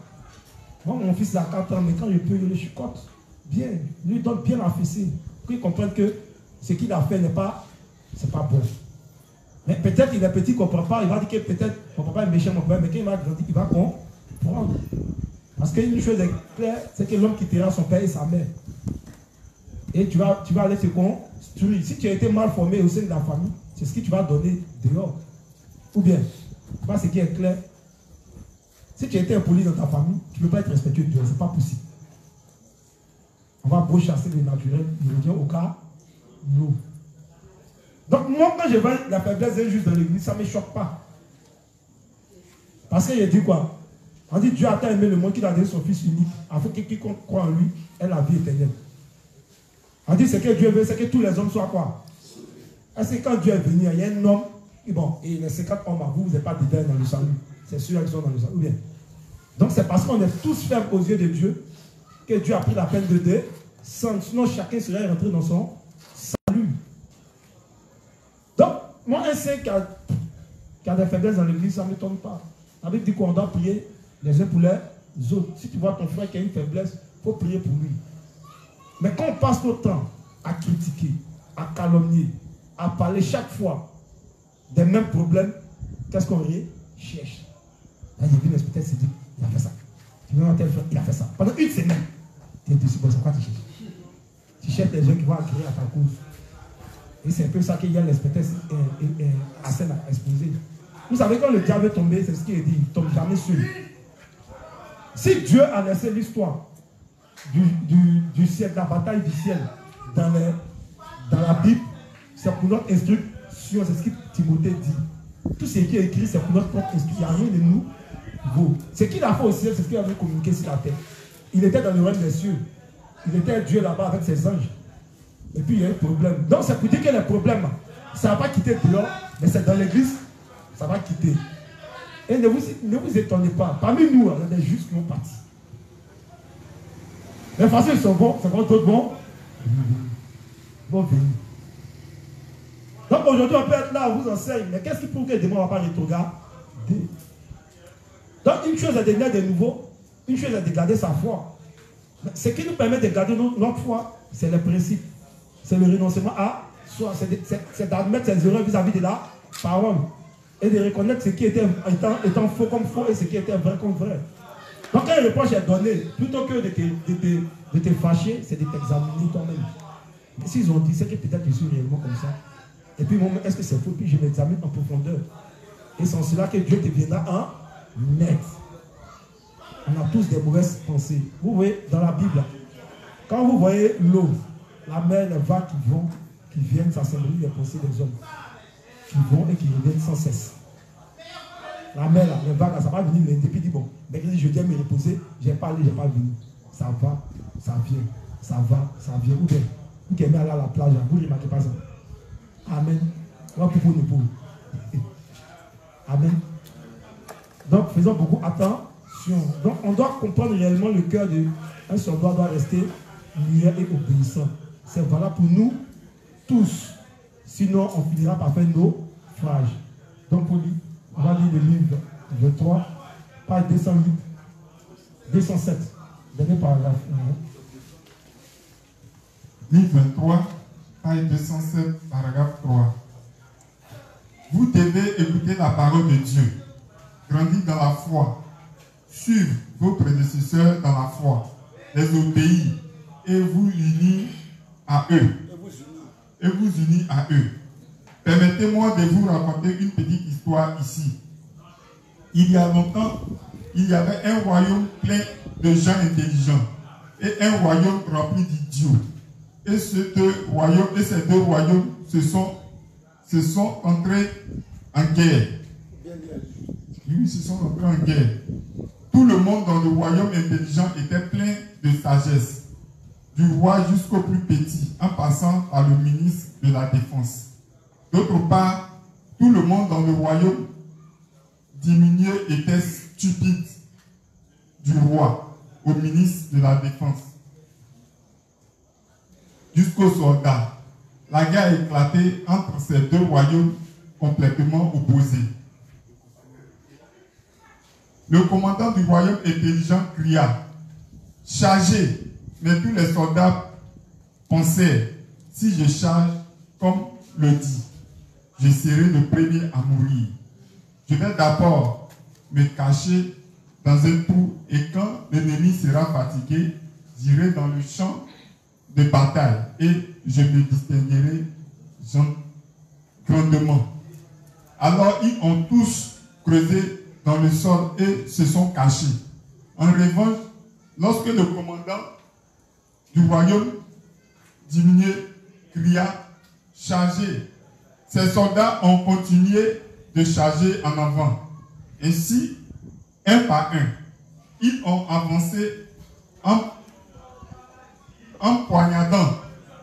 Moi, mon fils a 4 ans, mais quand je peux, je le chicote. Bien. Je lui donne bien la fessée. Pour qu'il comprenne que ce qu'il a fait n'est pas, c'est pas bon. Mais peut-être il est petit, il ne comprend pas. Il va dire que peut-être mon papa est méchant, mon papa, mais quand il va grandir, il va comprendre. Parce qu'une chose est claire, c'est que l'homme quittera son père et sa mère. Et tu vas aller se construire. Si tu as été mal formé au sein de la famille, c'est ce que tu vas donner dehors. Ou bien, tu vois ce qui est clair. Si tu as été impoli dans ta famille, tu ne peux pas être respectueux de Dieu. Ce n'est pas possible. On va beau chasser le naturel, il revient au cas l'eau. Donc moi, quand je vois la faiblesse d'un juge dans l'église, ça ne me choque pas. Parce qu'il a dit quoi? On dit Dieu a tant aimé le monde qu'il a donné son Fils unique, afin que quiconque croit en lui ait la vie éternelle. On dit ce que Dieu veut, c'est que tous les hommes soient quoi? Est-ce que quand Dieu est venu, il y a un homme, et bon, et les 50 hommes, vous n'êtes pas dedans dans le salut. C'est ceux qui sont dans le salut. Bien. Donc c'est parce qu'on est tous fermes aux yeux de Dieu que Dieu a pris la peine de descendre. Sinon chacun serait rentré dans son salut. Donc, moi, un saint qui a des faiblesses dans l'église, ça ne m'étonne pas. La Bible dit qu'on doit prier les uns pour les autres. Si tu vois ton frère qui a une faiblesse, il faut prier pour lui. Mais quand on passe notre temps à critiquer, à calomnier, à parler chaque fois des mêmes problèmes, qu'est-ce qu'on cherche? Là, j'ai vu l'inspecteur se dit, il a fait ça. Tu vois un tel frère, il a fait ça. Pendant une semaine, tu es dessus, c'est quoi tu cherches? Tu cherches des gens qui vont agréer à ta cause. Et c'est un peu ça qu'il y a l'inspecteur à scène à exposer. Vous savez, quand le diable est tombé, c'est ce qu'il dit, il ne tombe jamais seul. Si Dieu a laissé l'histoire du ciel, de la bataille du ciel dans la Bible, c'est pour notre instruction, c'est ce que Timothée dit. Tout ce qui est écrit, c'est pour notre propre instruction. Il n'y a rien de nouveau. Ce qu'il a fait au ciel, c'est ce qu'il avait communiqué sur la terre. Il était dans le royaume des cieux. Il était Dieu là-bas avec ses anges. Et puis il y a un problème. Donc c'est pour dire que les problèmes, ça ne va pas quitter dehors, mais c'est dans l'église, ça va quitter. Et ne vous étonnez pas. Parmi nous, il y a des justes qui vont partir. Les façons, ils sont bons, c'est quand d'autres vont venir. Donc aujourd'hui, on peut être là, on vous enseigne, mais qu'est-ce qui prouve que demain, on ne va pas rétrograder? Donc une chose est de naître de nouveau, une chose est de garder sa foi. Mais ce qui nous permet de garder notre foi, c'est le principe. C'est le renoncement à soi. C'est d'admettre ses erreurs vis-à-vis de la parole. Et de reconnaître ce qui était étant faux comme faux et ce qui était vrai comme vrai. Donc quand un reproche est donné, plutôt que de te fâcher, c'est de t'examiner toi-même. Mais s'ils ont dit, c'est que peut-être je suis réellement comme ça. Et puis moi, est-ce que c'est faux? Puis je m'examine en profondeur. Et c'est en cela que Dieu deviendra un maître. On a tous des mauvaises pensées. Vous voyez, dans la Bible, quand vous voyez l'eau, la mer, les vagues qui viennent, ça symbolise les pensées des hommes. Qui vont et qui reviennent sans cesse. La mer, là, les vagues, ça va venir lundi, puis dit bon, mercredi, jeudi, je vais me reposer, je n'ai pas allé, je n'ai pas venu. Ça va, ça vient, ça va, ça vient. Ou bien, vous qui aimez aller à la plage, vous ne remarquez pas ça. Amen. On va pour nous pour. Amen. Donc, faisons beaucoup attention. Donc, on doit comprendre réellement le cœur d'un soldat doit rester muet et obéissant. C'est valable pour nous tous. Sinon, on finira par faire nos naufrage. Donc, pour lui, on va lire le livre 23, page 208, 207. Dernier paragraphe. Livre 23, page 207, paragraphe 3. Vous devez écouter la parole de Dieu, grandir dans la foi, suivre vos prédécesseurs dans la foi, les obéir et vous unir à eux. Permettez-moi de vous raconter une petite histoire ici. Il y a longtemps, il y avait un royaume plein de gens intelligents et un royaume rempli d'idiots. Et ces deux royaumes se sont entrés en guerre. Oui, se sont entrés en guerre. Tout le monde dans le royaume intelligent était plein de sagesse, du roi jusqu'au plus petit, en passant par le ministre de la Défense. D'autre part, tout le monde dans le royaume diminué était stupide, du roi au ministre de la Défense, jusqu'aux soldats. La guerre a éclaté entre ces deux royaumes complètement opposés. Le commandant du royaume intelligent cria, « Chargez !» Mais tous les soldats pensaient, « Si je charge comme le dit, je serai le premier à mourir. Je vais d'abord me cacher dans un trou et quand l'ennemi sera fatigué, j'irai dans le champ de bataille et je me distinguerai grandement. » Alors ils ont tous creusé dans le sol et se sont cachés. En revanche, lorsque le commandant du royaume diminuait, cria, chargez. Ces soldats ont continué de charger en avant. Ainsi, un par un, ils ont avancé en poignardant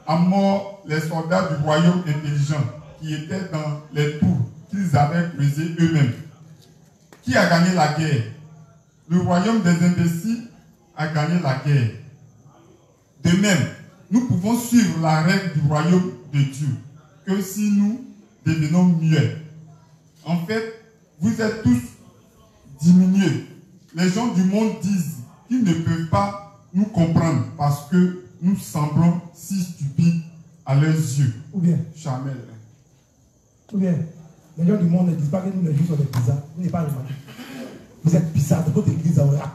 à mort les soldats du royaume intelligent qui étaient dans les tours qu'ils avaient creusées eux-mêmes. Qui a gagné la guerre? Le royaume des imbéciles a gagné la guerre. De même, nous pouvons suivre la règle du royaume de Dieu que si nous devenons mieux. En fait, vous êtes tous diminués. Les gens du monde disent qu'ils ne peuvent pas nous comprendre parce que nous semblons si stupides à leurs yeux. Ou bien, Jamais. ou bien, les gens du monde ne disent pas que nous les juifs sommes des bizarres. Vous n'êtes pas remarqué. Vous êtes bizarres de votre église à Orak.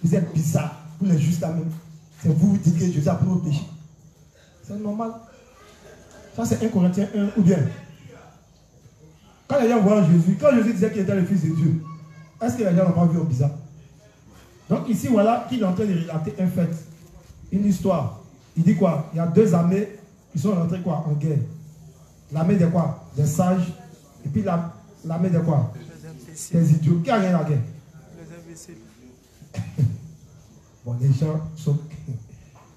Vous êtes bizarres. Vous les juifs là même. C'est vous qui dites que Jésus a pris vos péchés. C'est normal. Ça c'est 1 Corinthiens 1 ou bien. Quand les gens voient Jésus, quand Jésus disait qu'il était le Fils de Dieu, est-ce que les gens n'ont pas vu en bizarre? Donc ici, voilà qu'il est en train de relater un fait, une histoire. Il dit quoi? Il y a deux armées qui sont rentrées quoi? En guerre. L'armée des quoi? Des sages. Et puis l'armée des quoi? Des idiots. Qui a gagné la guerre? Les imbéciles. Bon, les gens sont...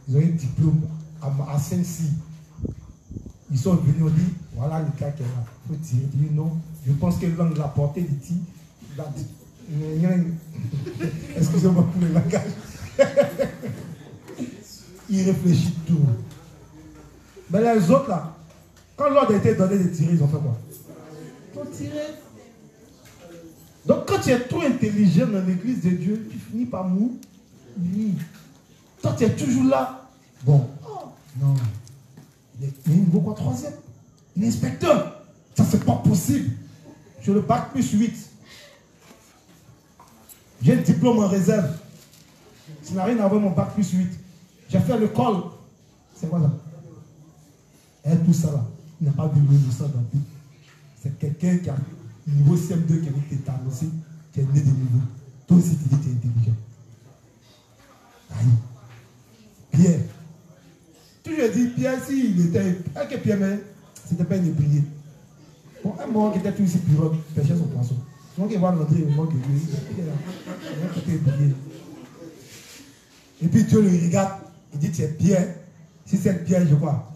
Ils ont un diplôme à Saint-Cy. Ils sont venus, on dit, voilà le gars qui est là. Il faut tirer. Il dit non. Je pense que l'homme l'a porté, il dit, excusez-moi pour le langage. Il réfléchit tout. Mais les autres là, quand l'ordre a été donné de tirer, ils ont fait quoi? Ils ont tiré. Donc quand tu es trop intelligent dans l'église de Dieu, tu finis par mourir. Toi tu es toujours là. Bon, non. Il est niveau quoi? 3e. Il est inspecteur. Ça c'est pas possible. Je le bac plus 8. J'ai un diplôme en réserve. Ça n'a rien à voir avec mon bac plus 8. J'ai fait l'école. C'est quoi ça? Et tout ça là, il n'a pas vu le ça dans tout. C'est quelqu'un qui a niveau CM2 qui a été annoncé, qui est né de niveau. Toi aussi tu dis que tu es intelligent. Aïe. Pierre. Toujours dit, Pierre, s'il était. Est-ce que Pierre, mais c'était pas une ébrier? Bon, un moment qui était tout ici pirogue, pêchait son poisson. Donc il va rentrer, il manque de lui. Il est brillé. Et puis Dieu le regarde, il dit, tu es Pierre. Si c'est Pierre, je crois.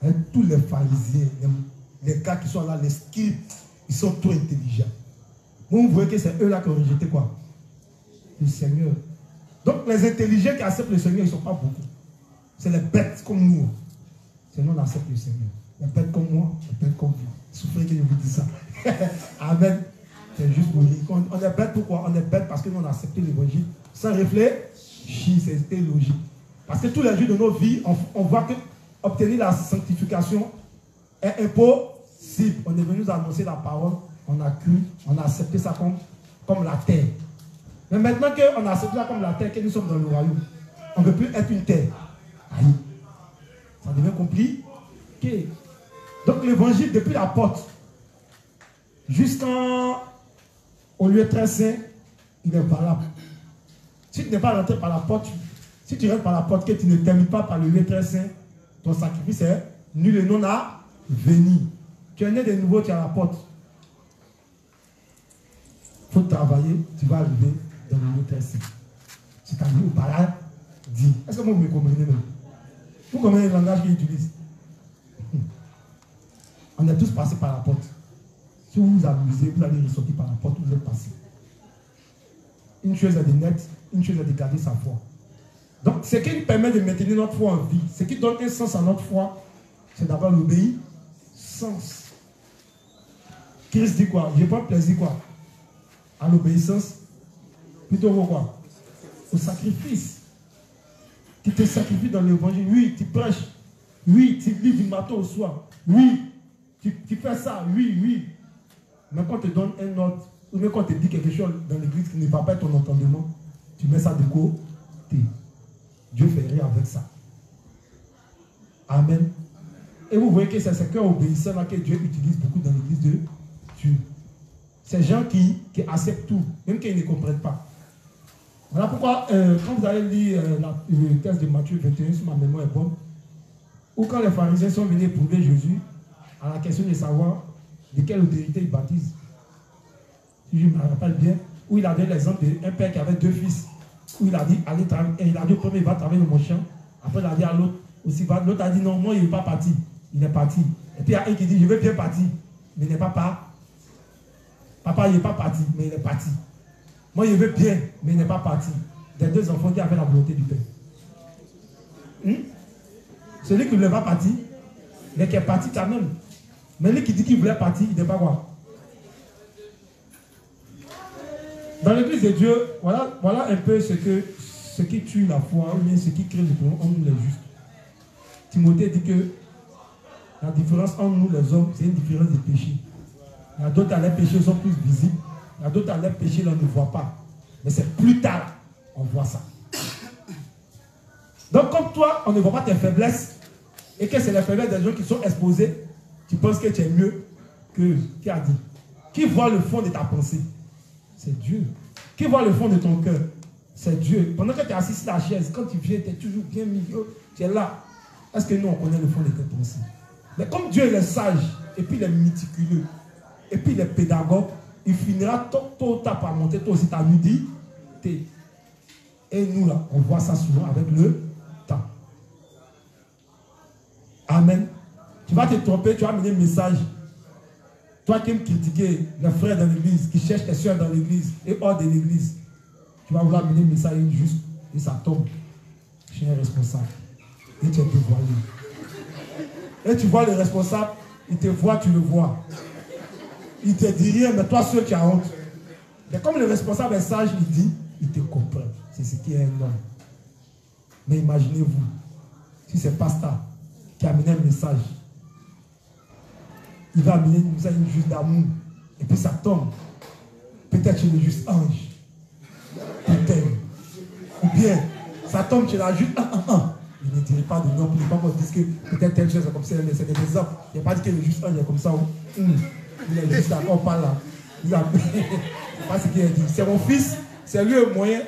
Et tous les pharisiens, les gars qui sont là, les scribes, ils sont trop intelligents. Vous voyez que c'est eux là qui ont rejeté quoi? Le Seigneur. Donc les intelligents qui acceptent le Seigneur, ils ne sont pas beaucoup. C'est les bêtes comme nous. C'est nous qui acceptons le Seigneur. Les bêtes comme moi, les bêtes comme vous. Souffrez que je vous dise ça. Amen. C'est juste pour dire. On est bête pourquoi? On est bête parce que nous on a accepté l'évangile sans réfléchir. C'était logique. Parce que tous les jours de nos vies, on voit que obtenir la sanctification est impossible. On est venu nous annoncer la parole, on a cru, on a accepté ça comme la terre. Mais maintenant qu'on a accepté ça comme la terre, que nous sommes dans le royaume, on ne peut plus être une terre. Aïe. Ça devient compliqué. Donc l'évangile, depuis la porte, jusqu'au lieu très saint, il est valable. Si tu n'es pas rentré par la porte, si tu rentres par la porte, que tu ne termines pas par le lieu très saint, ton sacrifice est nul et non à venir. Tu es né de nouveau, tu es à la porte. Il faut travailler, tu vas arriver dans le lieu très saint. C'est-à-dire au paradis. Est-ce que vous me comprenez même? Vous comprenez le langage qu'il utilise? On est tous passés par la porte. Si vous vous amusez, vous allez ressortir par la porte, vous êtes passés. Une chose est de naître, une chose est de garder sa foi. Donc, ce qui nous permet de maintenir notre foi en vie, ce qui donne un sens à notre foi, c'est d'abord l'obéissance. Christ dit quoi? Je prends plaisir quoi? À l'obéissance, plutôt au quoi? Au sacrifice. Tu te sacrifies dans l'évangile. Oui, tu prêches. Oui, tu lis du matin au soir. Oui, tu fais ça. Oui. Mais quand on te donne un ordre, ou même quand on te dit quelque chose dans l'église qui ne va pas être ton entendement, tu mets ça de côté. Dieu fait rien avec ça. Amen. Et vous voyez que c'est ce cœur obéissant là que Dieu utilise beaucoup dans l'église de Dieu. Ces gens qui acceptent tout, même qu'ils ne comprennent pas. Voilà pourquoi, quand vous allez lire le texte de Matthieu 21, si ma mémoire est bonne, ou quand les pharisiens sont venus éprouver Jésus à la question de savoir de quelle autorité il baptise, si je me rappelle bien, où il a donné l'exemple d'un père qui avait 2 fils, où il a dit, allez travailler, et il a dit au premier, il va travailler dans mon champ, après il a dit à l'autre, aussi, l'autre a dit, non, moi il n'est pas parti, il est parti. Et puis il y a un qui dit, je veux bien partir, mais il n'est pas parti. Papa, il n'est pas parti, mais il est parti. Moi, il veut bien, mais il n'est pas parti. Des 2 enfants qui avaient la volonté du Père. Celui qui ne voulait pas partir, mais qui est parti quand même. Mais lui qui dit qu'il voulait partir, il n'est pas quoi. Dans l'église de Dieu, voilà un peu ce qui tue la foi, ou bien ce qui crée le problème entre nous les justes. Timothée dit que la différence entre nous les hommes, c'est une différence de péché. Il y a d'autres, les péchés sont plus visibles. Il y a d'autres, les péchés, on ne voit pas. Mais c'est plus tard, on voit ça. Donc, comme toi, on ne voit pas tes faiblesses, et que c'est les faiblesses des gens qui sont exposés, tu penses que tu es mieux que qui a dit. Qui voit le fond de ta pensée? C'est Dieu. Qui voit le fond de ton cœur? C'est Dieu. Pendant que tu es assis sur la chaise, quand tu viens, tu es toujours bien milieu, tu es là. Est-ce que nous, on connaît le fond de tes pensées? Mais comme Dieu il est sage, et puis il est méticuleux, et puis il est pédagogue, il finira tôt ou tard par monter toi aussi ta nudité. Et nous là, on voit ça souvent avec le temps. Amen. Tu vas te tromper, tu vas amener un message. Toi qui aimes critiquer les frères dans l'église, qui cherchent tes soeurs dans l'église et hors de l'église, tu vas vouloir amener un message juste et ça tombe chez un responsable. Et tu es dévoilé. Et tu vois le responsable, il te voit, tu le vois. Il te dit rien, mais toi seul tu as honte. Mais comme le responsable est sage, il dit, il te comprend. C'est ce qui est un homme. Mais imaginez-vous, si c'est pasteur qui a amené un message, il va amener un message juste d'amour, et puis ça tombe. Peut-être chez le juste ange. Peut-être. Ou bien, ça tombe chez la juste Il ne dirait pas de nom, il ne peut pas dire que peut-être telle chose est comme ça, mais c'est des exemples. Il n'y a pas dit que le juste ange est comme ça. Il est juste là, on parle là. Il a pas ce qu'il a dit. C'est mon fils, c'est lui le moyen.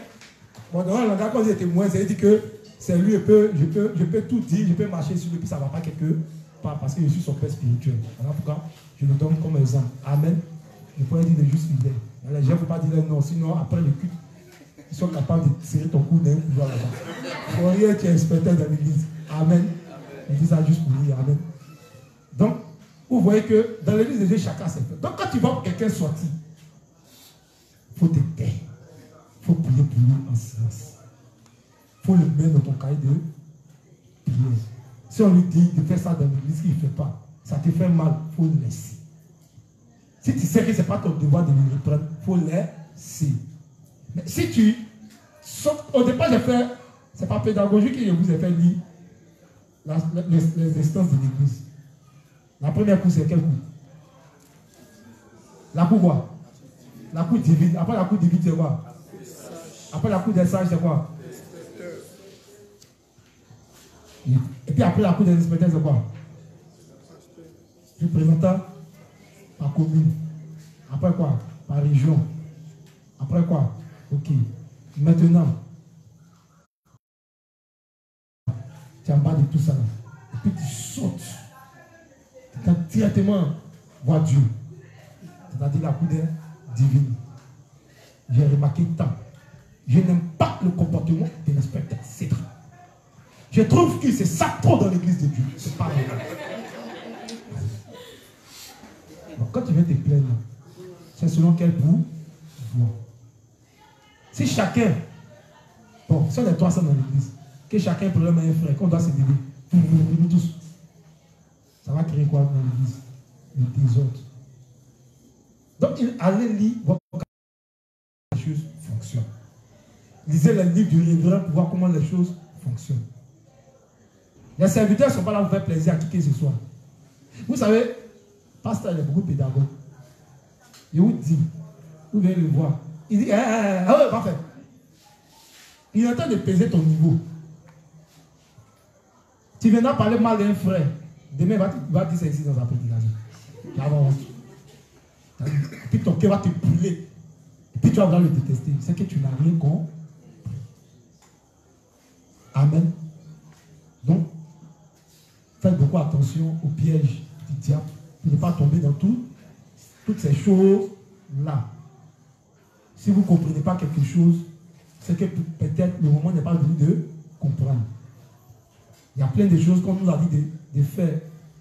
Bon, dans le langage, quand il était moyen, ça veut dire que c'est lui, je peux tout dire, je peux marcher sur lui, puis ça ne va pas quelque part, parce que je suis son père spirituel. Voilà pourquoi je le donne comme exemple. Amen. Je pourrais dire le juste fidèle. Les gens ne faut pas dire non, sinon après le culte, ils sont capables de tirer ton coup d'un pouvoir là-bas. Pour rien, tu es inspecteur dans l'église. Amen. Je dis ça juste pour dire Amen. Donc, vous voyez que dans l'église de Dieu, chacun s'est fait. Donc, quand tu vois quelqu'un sortir, il faut te taire. Il faut prier pour lui en silence. Il faut le mettre dans ton cahier de prière. Si on lui dit de faire ça dans l'église, il ne fait pas. Ça te fait mal, il faut le laisser. Si tu sais que ce n'est pas ton devoir de le reprendre, il faut le laisser. Mais si tu sautes, au départ, j'ai fait, ce n'est pas pédagogique que je vous ai fait lire les instances de l'église. La première cour, c'est quel coup? La cour quoi? La cour divine. Après la cour divine, c'est quoi? Après la cour des sages, c'est quoi? Et puis après la cour des inspecteurs, c'est quoi? Représentant par commune. Après quoi? Par région. Après quoi? Ok. Maintenant, tu es en bas de tout ça. Et puis tu sautes. Tu vas directement voir Dieu. C'est-à-dire la cour divine. J'ai remarqué tant. Je n'aime pas le comportement de l'inspecteur. C'est trop. Je trouve que c'est ça trop dans l'église de Dieu. C'est pas vrai. Donc, quand tu viens te plaindre, c'est selon quel pouvoir. Si chacun, bon, si on est 300 dans l'église, que chacun a un problème à un frère, qu'on doit se dire, nous tous, ça va créer quoi dans l'église? Le désordre. Donc, allez lire votre les choses fonctionnent. Lisez les livres du révérend pour voir comment les choses fonctionnent. Les serviteurs ne sont pas là pour faire plaisir à qui que ce soit. Vous savez, pasteur est beaucoup pédagogue. Il vous dit, vous venez le voir. Il dit, parfait. Il est en train de peser ton niveau. Tu viendras parler mal d'un frère. Demain, il va dire ça ici dans sa prédication. Tu vas avoir honte. Puis ton cœur va te brûler. Et puis tu vas le détester. C'est que tu n'as rien compris. Amen. Donc, faites beaucoup attention aux pièges du diable pour ne pas tomber dans toutes ces choses-là. Si vous ne comprenez pas quelque chose, c'est que peut-être le moment n'est pas venu de comprendre. Il y a plein de choses qu'on nous a dit de faire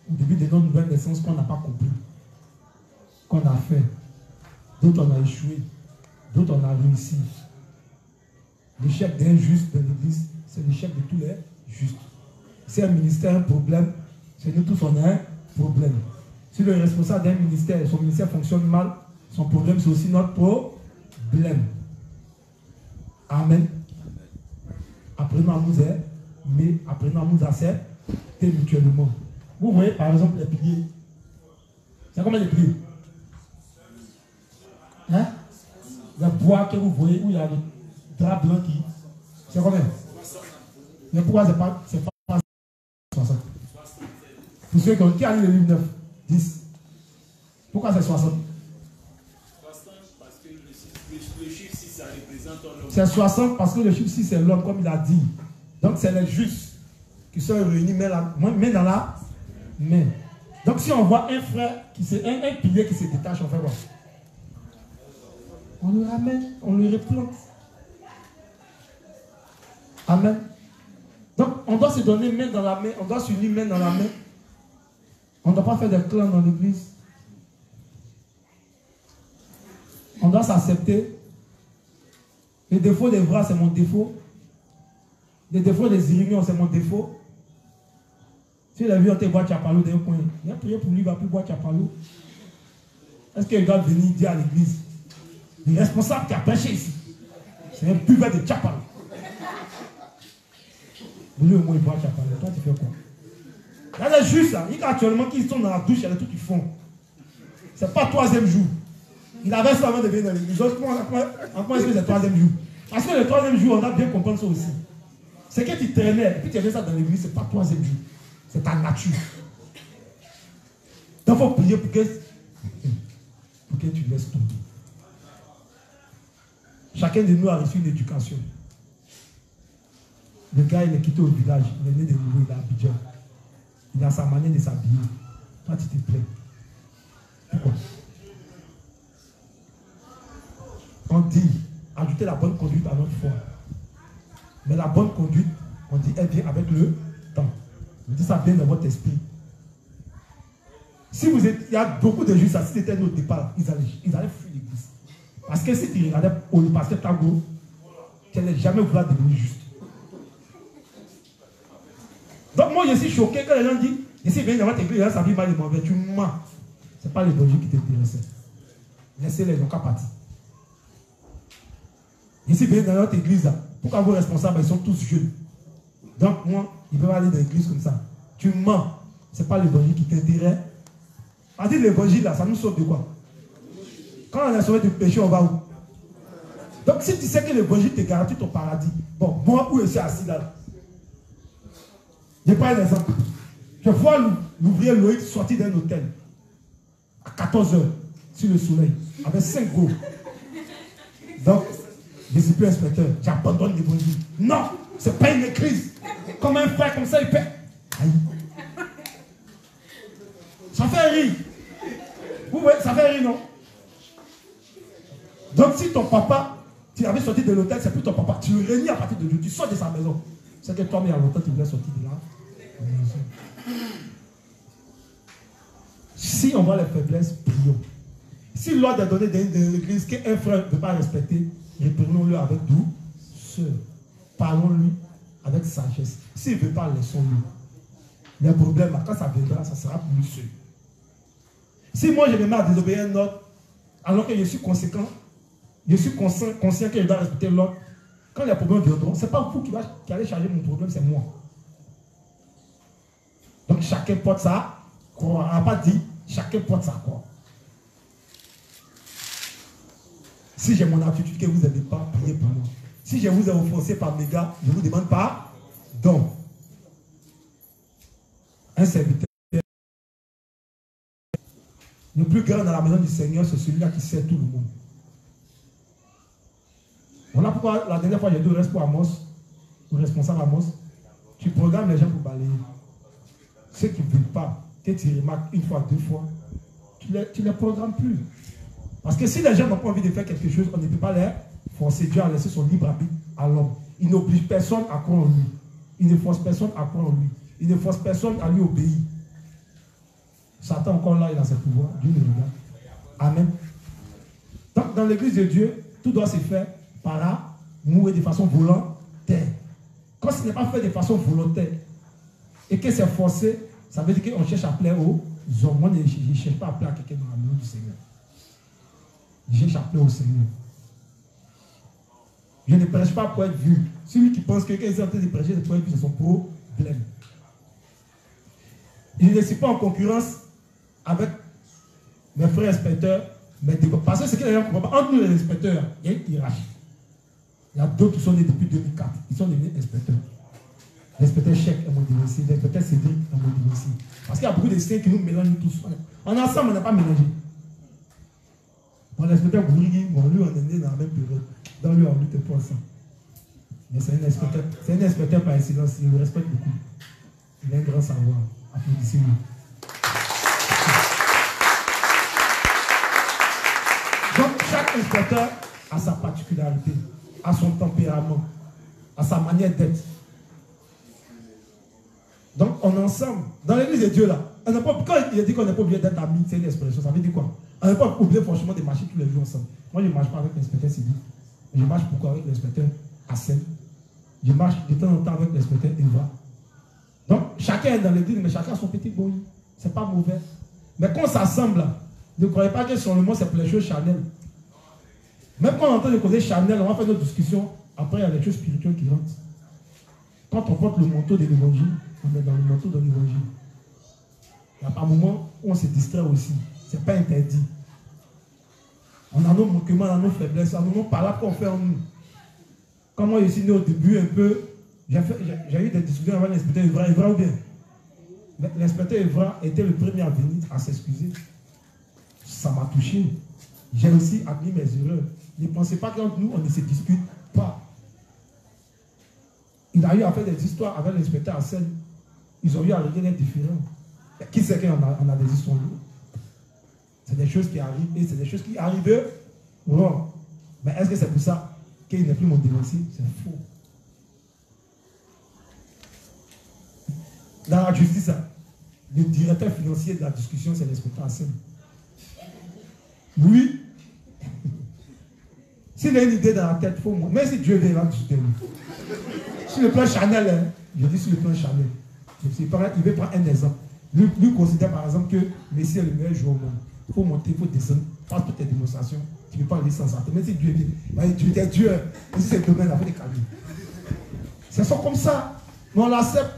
au début de notre nouvelle naissance qu'on n'a pas compris, qu'on a fait. D'autres on a échoué, d'autres on a réussi. L'échec d'un juste dans l'église, c'est l'échec de tous les justes. Si un ministère a un problème, c'est nous tous on a un problème. Si le responsable d'un ministère, son ministère fonctionne mal, son problème c'est aussi notre problème. Amen. Apprenons à nous aimer, mais apprenons à nous accepter mutuellement. Vous voyez par exemple les piliers. C'est combien les piliers? Hein? Le bois que vous voyez où il y a le drap blanc qui. C'est combien? Mais pourquoi c'est pas 60? Pour ceux qui a lu le livre 9, 10. Pourquoi c'est 60? Parce que le chiffre 6, ça représente l'homme. C'est 60 parce que le chiffre 6, c'est l'homme, comme il a dit. Donc c'est les justes qui sont réunis main dans la main. Donc si on voit un frère, un pilier qui se détache, on fait quoi? On le ramène, on le replante. Amen. Donc on doit se donner main dans la main, on doit s'unir main dans la main. On ne doit pas faire des clans dans l'église. On doit s'accepter. Les défauts des bras, c'est mon défaut. Les défauts des irréunions, c'est mon défaut. Si il a vu, on te boit Tchapalou d'un coin. Il a prié pour lui, il ne va plus boire Tchapalou. Est-ce qu'il doit venir dire à l'église? Le responsable qui a prêché ici, c'est un buveur de Tchapalou. Lui, au moins, il boit Tchapalou. Toi, tu fais quoi? Il y a des justes, là. Il y a actuellement qui sont dans la douche, il y a des trucs qu'ils font. C'est pas 3e jour. Il avait ça avant de venir dans l'église. Comment est-ce que c'est le 3e jour? Parce que le 3e jour, on a bien compris ça aussi. C'est que tu traînais, et puis tu avais ça dans l'église, c'est pas 3e jour. C'est ta nature. Donc il faut prier pour que tu laisses tomber. Chacun de nous a reçu une éducation. Le gars, il est quitté au village, il est né de nouveau, il est à Abidjan. Il a sa manière de s'habiller. Toi, tu te plains. Pourquoi? On dit, ajouter la bonne conduite à notre foi. Mais la bonne conduite, on dit, elle vient avec le temps. On dit ça bien dans votre esprit. Si vous êtes, il y a beaucoup de juifs, si c'était notre départ, ils allaient fuir l'église. Parce que si tu regardais au pasteur Tago, tu n'allais jamais vouloir devenir juste. Donc moi je suis choqué quand les gens disent, ici viens dans votre église, ça vit mal de mauvais, tu mens. Ce n'est pas l'évangile qui t'intéressait. Laissez-les, ils n'ont qu'à partir. Ici viens dans notre église, là, pourquoi vos responsables, ils sont tous jeunes. Donc moi, ils peuvent aller dans l'église comme ça. Tu mens. Ce n'est pas l'évangile qui t'intéresse. On dit l'évangile là, ça nous sauve de quoi? Quand on est sauvé du péché, on va où? Donc si tu sais que l'évangile te garantit ton paradis, bon, moi où je suis assis là, je prends un exemple. Je vois l'ouvrier Loïc sortir d'un hôtel à 14 h sur le soleil, avec 5 go. Donc, je ne suis plus inspecteur, j'abandonne l'évangile. Non, ce n'est pas une église. Comme un frère comme ça, il fait. Aïe. Ça fait rire. Vous voyez, ça fait rire, non? Donc, si ton papa, tu avais sorti de l'hôtel, c'est plus ton papa. Tu le réunis à partir de Dieu, tu sors de sa maison. C'est que toi, mais il y a longtemps, tu voulais sortir de là. Si on voit les faiblesses, prions. Si l'ordre est donné dans l'église qu'un frère ne peut pas respecter, reprenons-le avec douceur. Parlons-lui avec sagesse. S'il ne veut pas, laissons-le. Les problèmes, quand ça viendra, ça sera plus sûr. Si moi je me mets à désobéir un ordre, alors que je suis conséquent, je suis conscient que je dois respecter l'ordre, quand les problèmes viendront, ce n'est pas vous qui allez charger mon problème, c'est moi. Donc chacun porte sa croix. On n'a pas dit chacun porte sa croix. Si j'ai mon attitude que vous n'avez pas, priez pour moi. Si je vous ai offensé par mes gars, je ne vous demande pas donc. Un serviteur. Le plus grand dans la maison du Seigneur, c'est celui-là qui sert tout le monde. Voilà pourquoi la dernière fois j'ai dit au responsable Amos, Tu programmes les gens pour balayer. Ceux qui ne veulent pas, que tu remarques une fois, deux fois, tu ne les programmes plus. Parce que si les gens n'ont pas envie de faire quelque chose, on ne peut pas les forcer. Dieu a laissé son libre arbitre à l'homme. Il n'oblige personne à croire en lui. Il ne force personne à croire en lui. Il ne force personne à lui obéir. Satan encore là, il a ses pouvoirs. Dieu le regarde. Amen. Donc, dans l'église de Dieu, tout doit se faire par amour et de façon volontaire. Quand ce n'est pas fait de façon volontaire et que c'est forcé, ça veut dire qu'on cherche à plaire aux hommes. Moi, je ne cherche pas à plaire à quelqu'un dans la maison du Seigneur. Je cherche à plaire au Seigneur. Je ne prêche pas pour être vu. Celui qui pense que quelqu'un est en train de prêcher pour être vu, c'est son problème. Je ne suis pas en concurrence avec mes frères inspecteurs, parce que ce que les gens ne comprennent pas, entre nous les inspecteurs, il y a une hiérarchie. Il y a d'autres qui sont nés depuis 2004. Ils sont devenus inspecteurs. L'inspecteur Cheikh est mon divorcé, l'inspecteur Cédric est mon divorcé. Parce qu'il y a beaucoup de saints qui nous mélangent tous. En ensemble, on n'a pas mélangé. Bon, l'inspecteur Bourigui, bon, lui, on est né dans la même période. Donc, lui, on lutte pour ensemble. Mais c'est un inspecteur par excellence. Il le respecte beaucoup. Il a un grand savoir. Applaudissez-lui. Donc, chaque inspecteur a sa particularité, a son tempérament, a sa manière d'être. Donc, on est ensemble. Dans l'église de Dieu, là, quand il a dit qu'on n'est pas obligé d'être amis, c'est une expression. Ça veut dire quoi? On n'est pas obligé franchement de marcher tous les jours ensemble. Moi, je ne marche pas avec l'inspecteur Sylvie. Je marche pourquoi avec l'inspecteur Hassel. Je marche de temps en temps avec l'inspecteur Eva. Donc, chacun est dans l'église, mais chacun a son petit bruit. Ce n'est pas mauvais. Mais quand on s'assemble, ne croyez pas que sur le mot, c'est pour les choses charnelles. Même quand on entend des causes charnelles, on va faire notre discussion. Après, il y a les choses spirituelles qui rentrent. Quand on porte le manteau de l'évangile, on est dans le manteau de l'évangile. Il n'y a pas un moment où on se distrait aussi. Ce n'est pas interdit. On a nos manquements, on a nos faiblesses, on a nos palabres qu'on fait en nous. Comme moi, je suis né au début un peu, j'ai eu des discussions avec l'inspecteur Evra ou bien. L'inspecteur Evra était le premier à venir à s'excuser. Ça m'a touché. J'ai aussi admis mes erreurs. Ne pensez pas qu'entre nous, on ne se dispute pas. Il a eu à faire des histoires avec l'inspecteur Hassel. Ils ont eu à régler les différends. Qui sait qu'on a des histoires lourdes? C'est des choses qui arrivent et c'est des choses qui arrivent. Bon. Mais est-ce que c'est pour ça qu'il n'est plus mon dénoncé? C'est faux. Dans la justice, le directeur financier de la discussion, c'est l'inspecteur Hassel. Oui. S'il a une idée dans la tête, il faut moi. Mais si Dieu vient là, sur le plan Chanel, hein, je dis sur le plan Chanel. Il veut prendre un exemple. Lui considère par exemple que Messi est le meilleur joueur au monde. Il faut monter, il faut descendre, passe toutes tes démonstrations. Tu ne peux pas aller sans ça. Mais si Dieu vient, Dieu est Dieu. Et si c'est le domaine, il faut des calmer. C'est ça comme ça. Mais on l'accepte.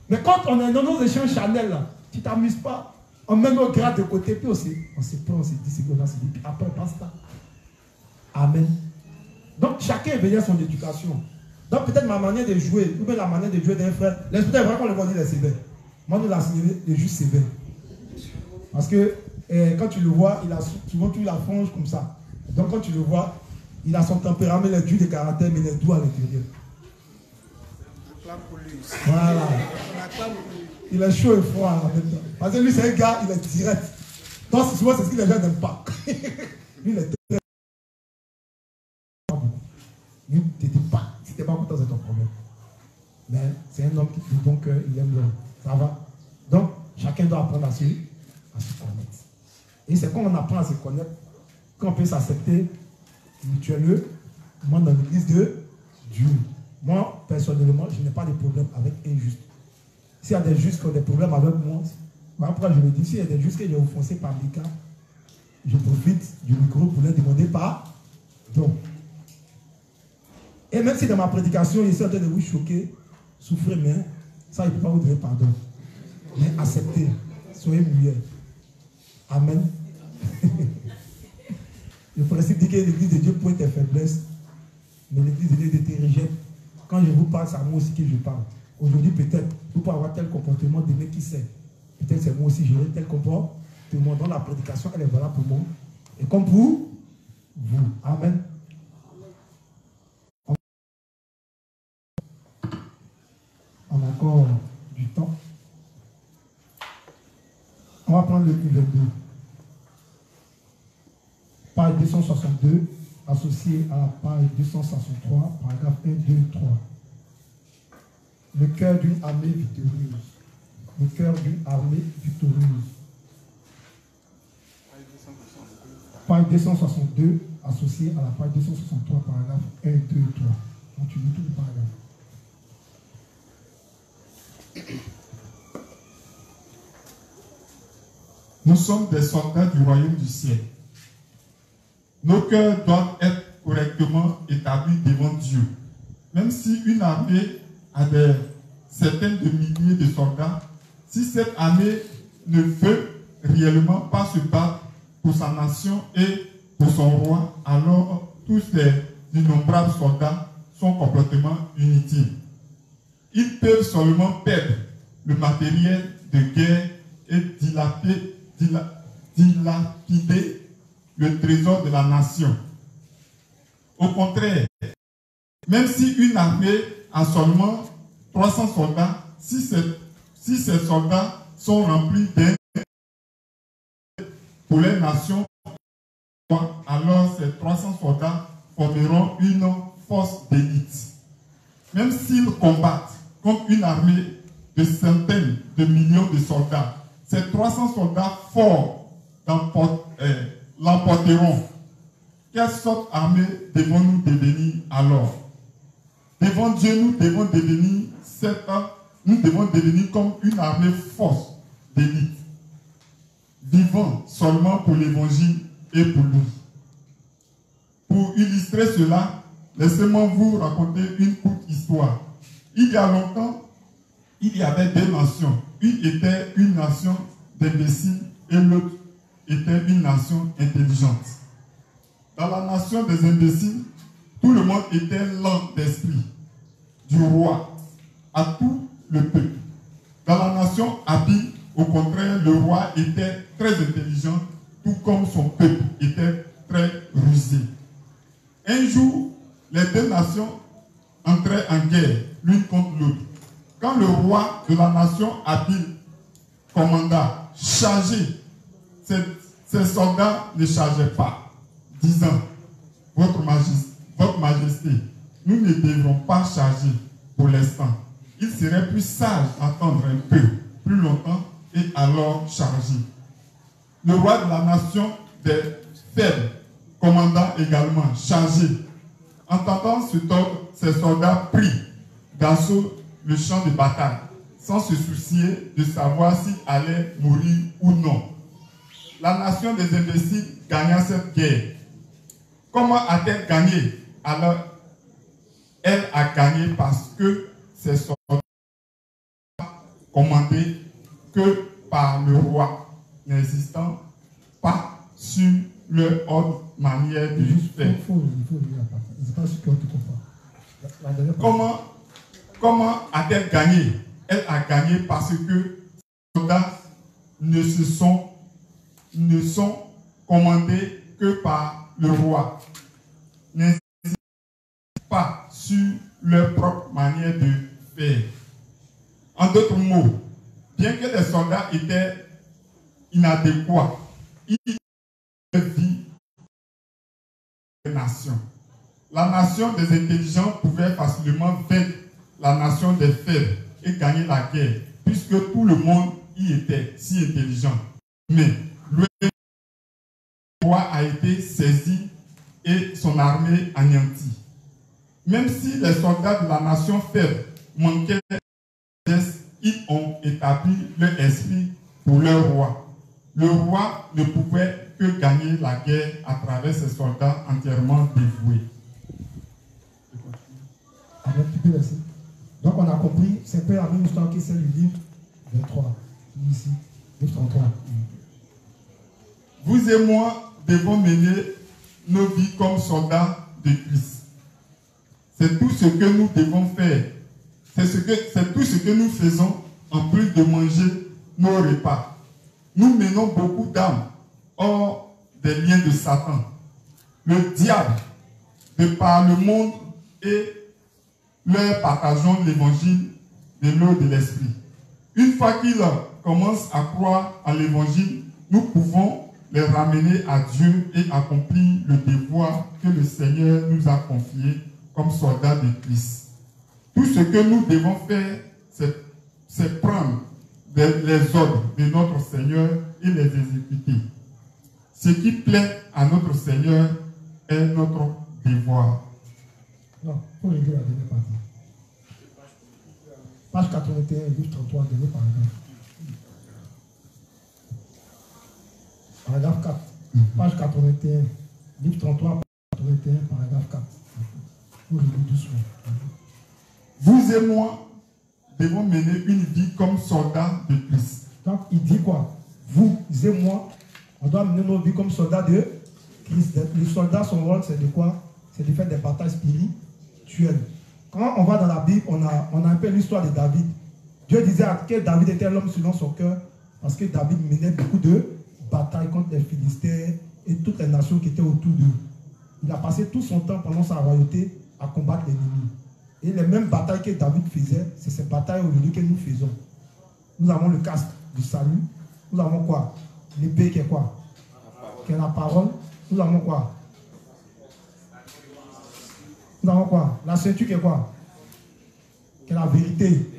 Mais quand on est dans nos échanges Chanel, là, tu ne t'amuses pas. On met nos grades de côté, puis on se prend, on se dit, c'est qu'on a, puis après on passe là. Amen. Donc chacun est veillé à son éducation. Donc peut-être ma manière de jouer, ou bien la manière de jouer d'un frère, l'inspecteur vraiment le voit dire les sévères. Moi nous l'a signé les juges sévères. Parce que quand tu le vois, il a souvent tout la frange comme ça. Donc quand tu le vois, il a son tempérament, il est dur de caractère, mais il est doux à l'intérieur. Voilà. Il est chaud et froid en même temps. Parce que lui c'est un gars, il est direct. Donc souvent c'est ce que les gens n'aiment pas. Lui il est très... Lui, tu n'étais pas. Si tu n'es pas content, c'est ton problème. Mais c'est un homme qui dit bon cœur, il aime l'homme. Ça va. Donc, chacun doit apprendre à se connaître. Et c'est quand on apprend à se connaître qu'on peut s'accepter mutuellement dans l'église de Dieu. Moi, personnellement, je n'ai pas de problème avec un juste. S'il y a des justes qui ont des problèmes avec moi, après je me dis, s'il y a des justes que j'ai offensés par des cas, je profite du micro pour leur demander pardon. Et même si dans ma prédication, je suis en train de vous choquer, souffrez, mais ça, il ne peut pas vous donner pardon. Mais acceptez, soyez muets. Amen. Le principe dit que l'église de Dieu pointe tes faiblesses, mais l'église de Dieu te rejette. Quand je vous parle, c'est à moi aussi que je parle. Aujourd'hui, peut-être, vous pouvez avoir tel comportement, demain, qui sait. Peut-être c'est moi aussi, j'aurai tel comportement. Dans la prédication, elle est valable pour moi. Et comme pour vous. Amen. On a encore du temps. On va prendre le niveau 2. Page 262, associé à la page 263, paragraphe 1, 2, 3. Le cœur d'une armée victorieuse. Le cœur d'une armée victorieuse. Page 262, associé à la page 263, paragraphe 1, 2, 3. Donc tu lis tout le paragraphe. Nous sommes des soldats du royaume du ciel. Nos cœurs doivent être correctement établis devant Dieu. Même si une armée a des centaines de milliers de soldats, si cette armée ne veut réellement pas se battre pour sa nation et pour son roi, alors tous ces innombrables soldats sont complètement inutiles. Ils peuvent seulement perdre le matériel de guerre et dilapider le trésor de la nation. Au contraire, même si une armée a seulement 300 soldats, si ces soldats sont remplis d'un pour les nations, alors ces 300 soldats formeront une force d'élite. Même s'ils combattent contre une armée de centaines de millions de soldats, ces 300 soldats forts l'emporteront. Quelle sorte d'armée devons-nous devenir alors? Devant Dieu, nous devons devenir comme une armée force d'élite, vivant seulement pour l'évangile et pour lui. Pour illustrer cela, laissez-moi vous raconter une courte histoire. Il y a longtemps, il y avait deux nations. Une était une nation d'imbéciles et l'autre était une nation intelligente. Dans la nation des imbéciles, tout le monde était lent d'esprit, du roi à tout le peuple. Dans la nation habile, au contraire, le roi était très intelligent, tout comme son peuple était très rusé. Un jour, les deux nations entraient en guerre, l'une contre l'autre. Quand le roi de la nation habile commanda, chargez, ces soldats ne chargeaient pas, disant, Votre Majesté, nous ne devrons pas charger pour l'instant. Il serait plus sage d'attendre un peu, plus longtemps, et alors charger. Le roi de la nation des faibles commanda également, charger. Entendant cet ordre, ces soldats prirent d'assaut le champ de bataille, sans se soucier de savoir s'ils allaient mourir ou non. La nation des imbéciles gagna cette guerre. Comment a-t-elle gagné? Alors, elle a gagné parce que ses soldats commandés que par le roi, n'existant pas sur leur ordre manière de faire. Il faut lire la partie. Je ne sais pas si tu comprends. Comment a-t-elle gagné? Elle a gagné parce que les soldats ne sont commandés que par le roi, n'insistent pas sur leur propre manière de faire. En d'autres mots, bien que les soldats étaient inadéquats, ils vivent la nation. La nation des intelligents pouvait facilement vaincre la nation des faibles et gagner la guerre, puisque tout le monde y était si intelligent. Mais le roi a été saisi et son armée anéantie. Même si les soldats de la nation faible manquaient de sagesse, ils ont établi leur esprit pour leur roi. Le roi ne pouvait que gagner la guerre à travers ses soldats entièrement dévoués. Alors, tu peux laisser. Donc, on a compris, c'est pas la même histoire que celle du livre 23. Ici, livre 33. Vous et moi devons mener nos vies comme soldats de Christ. C'est tout ce que nous devons faire. C'est tout ce que nous faisons en plus de manger nos repas. Nous menons beaucoup d'âmes hors des liens de Satan. Le diable, de par le monde et leur partageons l'évangile de l'eau de l'esprit. Une fois qu'ils commencent à croire à l'évangile, nous pouvons les ramener à Dieu et accomplir le devoir que le Seigneur nous a confié comme soldats de Christ. Tout ce que nous devons faire, c'est prendre les ordres de notre Seigneur et les exécuter. Ce qui plaît à notre Seigneur est notre devoir. Non, il faut lire la dernière partie. Page 81, livre 33, dernier paragraphe. Paragraphe 4. Page 81, livre 33, page 81, paragraphe 4. Il faut lire doucement. Vous et moi devons mener une vie comme soldats de Christ. Donc, il dit quoi? Vous et moi, on doit mener nos vies comme soldats de Christ. Les soldats, son rôle, c'est de quoi? C'est de faire des batailles spirituelles. Quand on va dans la Bible, on a un peu l'histoire de David. Dieu disait que David était l'homme selon son cœur, parce que David menait beaucoup de batailles contre les Philistins et toutes les nations qui étaient autour d'eux. Il a passé tout son temps pendant sa royauté à combattre l'ennemi. Et les mêmes batailles que David faisait, c'est ces batailles aujourd'hui que nous faisons. Nous avons le casque du salut. Nous avons quoi? L'épée qui est quoi? Qui est la parole. Nous avons quoi? Nous avons quoi? La ceinture qui est quoi? Qui est la vérité.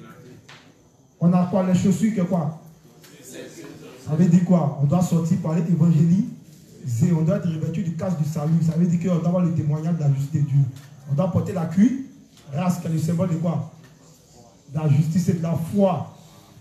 On a quoi? Les chaussures qui est quoi? Ça veut dire quoi? On doit sortir pour aller évangéliser. On doit être revêtu du casque du salut. Ça veut dire qu'on doit avoir le témoignage de la justice de Dieu. On doit porter la cuirasse, qui est le symbole de quoi? De la justice et de la foi.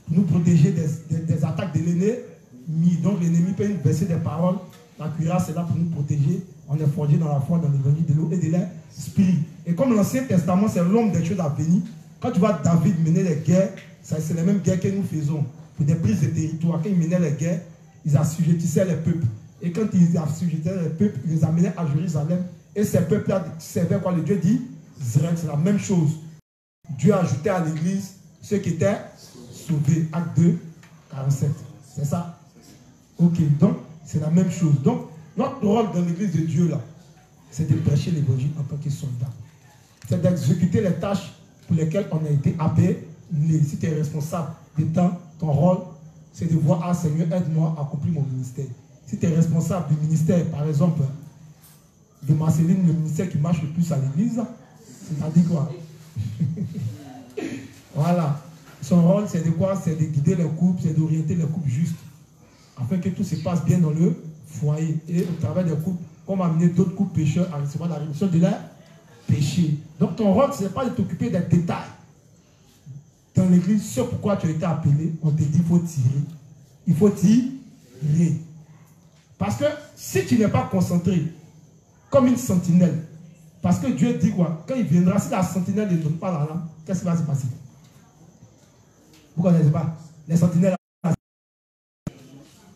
Pour nous protéger des attaques de l'ennemi. Donc l'ennemi peut nous verser des paroles. La cuirasse est là pour nous protéger. On est forgé dans la foi, dans l'évangile de l'eau et de l'esprit. Et comme l'Ancien Testament, c'est l'homme des choses à venir. Quand tu vois David mener les guerres, c'est les mêmes guerres que nous faisons. Pour des prises de territoire. Quand ils menaient les guerres, ils assujettissaient les peuples. Et quand ils assujettissaient les peuples, ils les amenaient à Jérusalem. Et ces peuples-là servaient quoi? Le Dieu dit Israël, c'est la même chose. Dieu a ajouté à l'église ceux qui étaient sauvés. Acte 2, 47. C'est ça? Ok, donc c'est la même chose. Donc, notre rôle dans l'église de Dieu, là, c'est de prêcher l'évangile en tant que soldat. C'est d'exécuter les tâches pour lesquelles on a été appelé. Si tu es responsable de ton rôle, c'est de voir, ah Seigneur, aide-moi à accomplir mon ministère. Si tu es responsable du ministère, par exemple, de Marceline, le ministère qui marche le plus à l'église, c'est-à-dire quoi? Voilà. Son rôle, c'est de quoi? C'est de guider les couples, c'est d'orienter les couples justes, afin que tout se passe bien dans le foyer. Et au travers des couples, on va amener d'autres couples pécheurs à recevoir la rémission de leurs péchés. Donc ton rôle, ce n'est pas de t'occuper des détails. Dans l'église, c'est pourquoi tu as été appelé, on te dit qu'il faut tirer. Il faut tirer. Parce que si tu n'es pas concentré, comme une sentinelle, parce que Dieu dit quoi? Quand il viendra, si la sentinelle ne donne pas la lampe, qu'est-ce qui va se passer? Vous ne connaissez pas? Les sentinelles.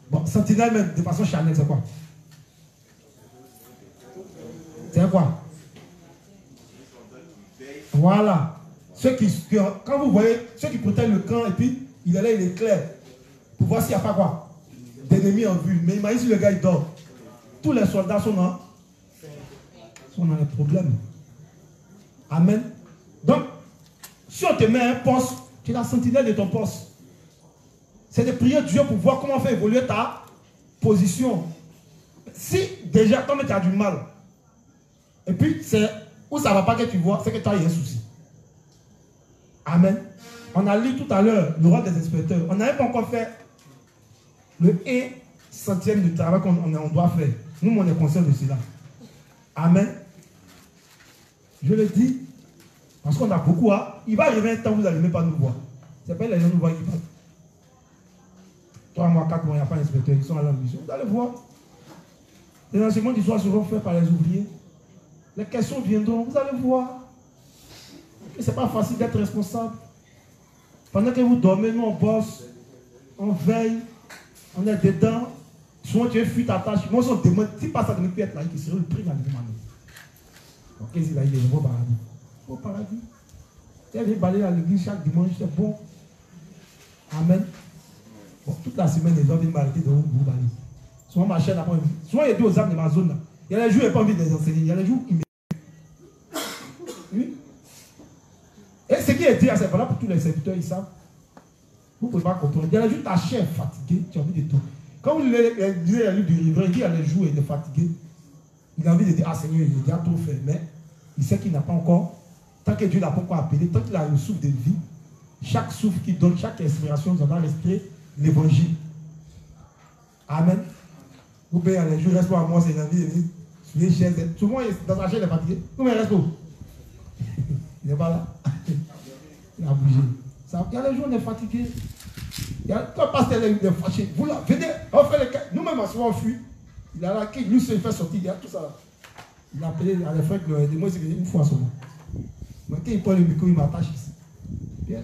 Bon, sentinelle, même de façon charnelle, c'est quoi? C'est quoi? Voilà. Quand vous voyez, ceux qui protègent le camp, et puis il est là, il éclaire, pour voir s'il n'y a pas quoi? D'ennemis en vue. Mais imagine si le gars il dort. Tous les soldats sont dans les problèmes. Amen. Donc, si on te met un poste, tu es la sentinelle de ton poste. C'est de prier Dieu pour voir comment faire évoluer ta position. Si déjà, toi, tu as du mal, et puis c'est où ça ne va pas que tu vois, c'est que tu as un souci. Amen. On a lu tout à l'heure le rôle des inspecteurs. On n'avait pas encore fait le 1/100 du travail qu'on doit faire. Nous, on est conscients de cela. Amen. Je le dis, parce qu'on a beaucoup à... Il va arriver un temps où vous n'allez même pas nous voir. C'est pas les gens nous voient qui parlent. 3 mois, 4 mois, il n'y a pas d'inspecteur. Ils sont à la mission. Vous allez voir. Les enseignements du soir seront faits par les ouvriers. Les questions viendront. Vous allez voir. Et ce n'est pas facile d'être responsable. Pendant que vous dormez, nous on bosse, on veille, on est dedans. Souvent tu es fuite ta tâche. Moi, si on demande, si pas ça de ne plus être là, qui serait le prix dans le monde. Donc, qu'est-ce qu'il a dit? Au paradis. Au paradis. Tu viens balayer à l'église chaque dimanche, c'est bon. Amen. Bon, toute la semaine, les gens viennent m'arrêter de vous balayer. Souvent, ma chaîne n'a pas envie. Souvent, il y a 2 âmes de ma zone là. Il y a les jours où il n'y a pas envie de les enseigner. Il y a les jours où il me... Oui. Et ce qui est dit, c'est valable pour tous les serviteurs, ils savent. Vous ne pouvez pas comprendre. Il y a juste ta chair fatiguée, tu as envie de tout. Quand vous lisez le livre du livre, il dit à les jours, il est fatigué. Il a envie de dire, ah Seigneur, il a déjà trop fait, mais il sait qu'il n'a pas encore, tant que Dieu l'a pas encore appelé, tant qu'il a le souffle de vie, chaque souffle qu'il donne, chaque inspiration, nous allons respirer l'évangile. Amen. Vous payez à les jours, reste pas à moi, c'est la vie, sur les chaises. Tout le monde dans sa chaise est fatigué. Non, mais reste où? Il n'est pas là. Il a bougé. Il y a les jours, on est fatigué. Il y a toi, pasteur, il est fâché. Vous là, venez, on fait les cas. Nous-mêmes, on se fuit. Il a là, qui nous se fait sortir, il y a tout ça là. Il a appelé à la fin que moi, c'est une fois seulement. Mais quand il prend le micro, il m'attache ici.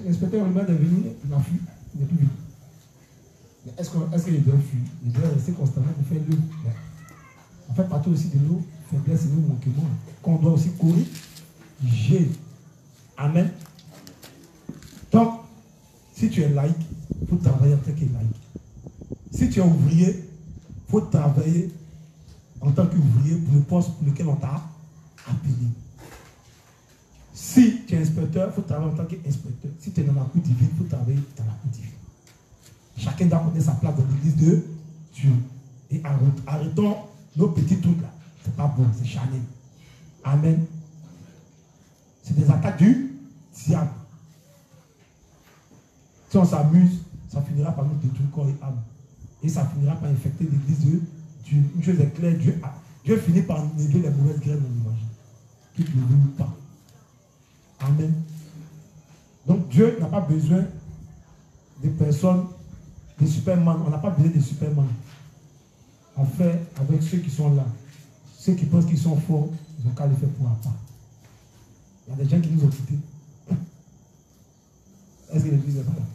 L'inspecteur lui-même est venu, il a fui, il n'est plus venu. Mais est-ce qu'il doit fuir? Il doit rester constamment pour faire l'eau. En fait, partout aussi de l'eau, faiblesse et nous manquement. Qu'on doit aussi courir, j'ai. Amen. Donc, si tu es laïque, il faut travailler en tant que laïque. Si tu es ouvrier, il faut travailler en tant qu'ouvrier pour le poste pour lequel on t'a appelé. Si tu es inspecteur, il faut travailler en tant qu'inspecteur. Si tu es dans la cour divine, il faut travailler dans la cour divine. Chacun doit connaître sa place dans l'église de Dieu. Et arrêtons nos petits trucs là. C'est pas bon, c'est charnel. Amen. C'est des attaques du diable. Si on s'amuse, ça finira par nous détruire corps et âme. Et ça finira par infecter l'église de Dieu. Une chose est claire, Dieu finit par enlever les mauvaises graines dans l'évangile. Qu'il ne le veut pas. Amen. Donc Dieu n'a pas besoin de personnes, des superman. On n'a pas besoin de superman. On fait avec ceux qui sont là. Ceux qui pensent qu'ils sont forts, ils n'ont qu'à le faire pour un pas. Il y a des gens qui nous ont quittés. Est-ce que l'église est pas là?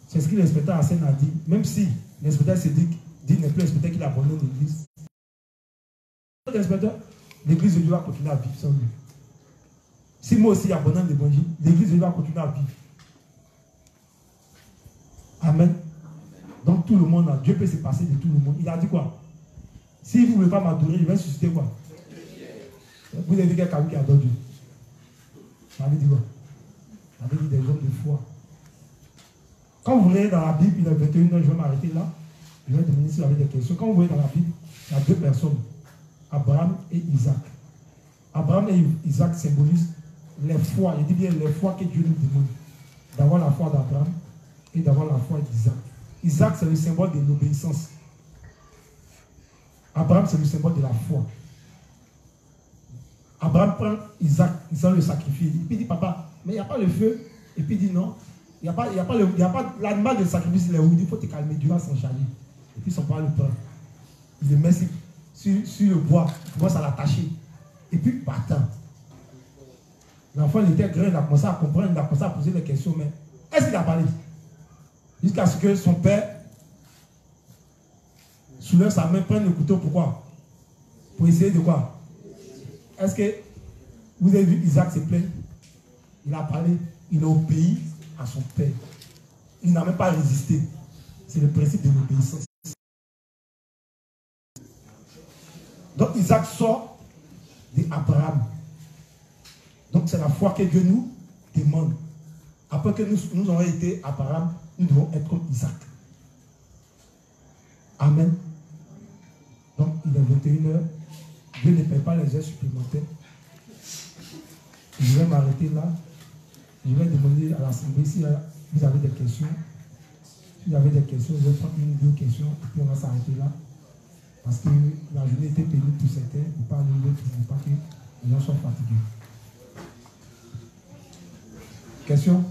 C'est ce que l'inspecteur Hassan a dit. Même si l'inspecteur Sédic dit n'est plus l'inspecteur qu'il abandonne l'église. L'inspecteur, l'église de Dieu va continuer à vivre sans lui. Si moi aussi j'abandonne l'évangile, l'église de Dieu va continuer à vivre. Amen. Donc tout le monde, Dieu peut se passer de tout le monde. Il a dit quoi? Si vous ne voulez pas m'adorer, je vais susciter quoi? Vous avez vu quelqu'un qui adore Dieu? Ça veut dire quoi? Ça veut dire des hommes de foi. Quand vous voyez dans la Bible, il est 21h, je vais m'arrêter là. Je vais demander si vous avez des questions. Quand vous voyez dans la Bible, il y a deux personnes, Abraham et Isaac. Abraham et Isaac symbolisent les foi. Il dit bien les foi que Dieu nous demande. D'avoir la foi d'Abraham et d'avoir la foi d'Isaac. Isaac, c'est le symbole de l'obéissance. Abraham, c'est le symbole de la foi. Abraham prend Isaac, il le sacrifie. Et puis il dit, papa, mais il n'y a pas le feu. Et puis il dit, non, il n'y a pas l'animal de sacrifice, il est où? Il dit, il faut te calmer, Dieu va s'en charger. Et puis son père le prend. Il le met sur le bois, il commence à l'attacher. Et puis, attends. L'enfant, il était grand, il a commencé à comprendre, il a commencé à poser des questions, mais est-ce qu'il a parlé? Jusqu'à ce que son père soulève sa main, prenne le couteau, pourquoi? Pour essayer de quoi? Est-ce que vous avez vu Isaac se plaindre? Il a parlé, il a obéi à son père. Il n'a même pas résisté. C'est le principe de l'obéissance. Donc Isaac sort d'Abraham. Donc c'est la foi que Dieu nous demande. Après que nous aurons été Abraham, nous devons être comme Isaac. Amen. Donc il est 21h. Dieu ne paie pas les heures supplémentaires. Je vais m'arrêter là. Je vais demander à l'Assemblée si vous avez des questions. Si vous avez des questions, je vais prendre une ou deux questions et puis on va s'arrêter là. Parce que la journée était pénible pour certains, pour pas nous d'autres, pour pas que les gens soient fatigués. Question?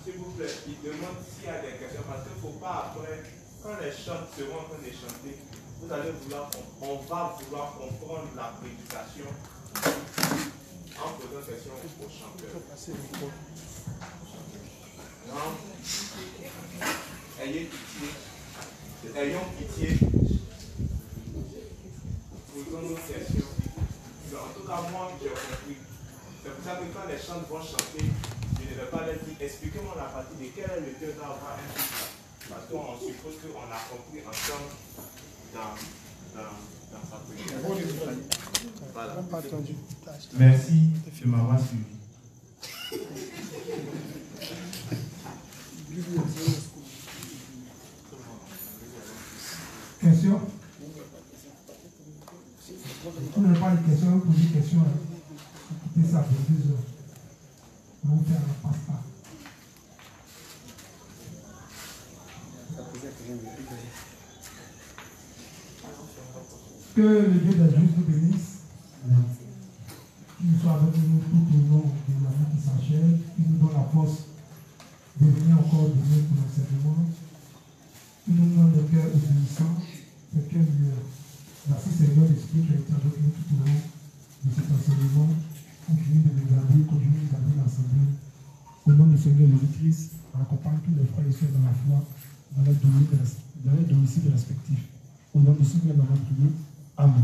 S'il vous plaît, il demande s'il y a des questions, parce qu'il ne faut pas après, quand les chants seront en train de chanter, on va vouloir comprendre la prédication en posant question aux chanteurs. Non, ayons pitié, posons nos questions. En tout cas, moi, j'ai compris. C'est pour ça que quand les chants vont chanter, je ne vais pas leur dire, expliquez-moi la partie de quel est le Dieu d'avoir un truc là. Parce qu'on suppose qu'on a compris ensemble dans dans sa prière. Voilà. Merci de m'avoir suivi. Question? Vous n'avez pas de questions, vous posez des questions. Écoutez ça pour 2 heures. On va faire un pasta. Que le Dieu des justes nous bénisse, qu'il soit avec nous tout au long de la vie qui s'achève, qu'il nous donne la force de venir encore donner pour l'enseignement, qu'il nous donne des cœurs obéissants, des cœurs meilleurs. Merci Seigneur, l'Esprit qui a été avec nous tout au long de cet enseignement. Continue de nous garder, continue de garder l'assemblée. Au nom du Seigneur Jésus-Christ, accompagne tous les frères et sœurs dans la foi, dans les domiciles respectifs. Au nom du Seigneur, nous avons prié. Amen.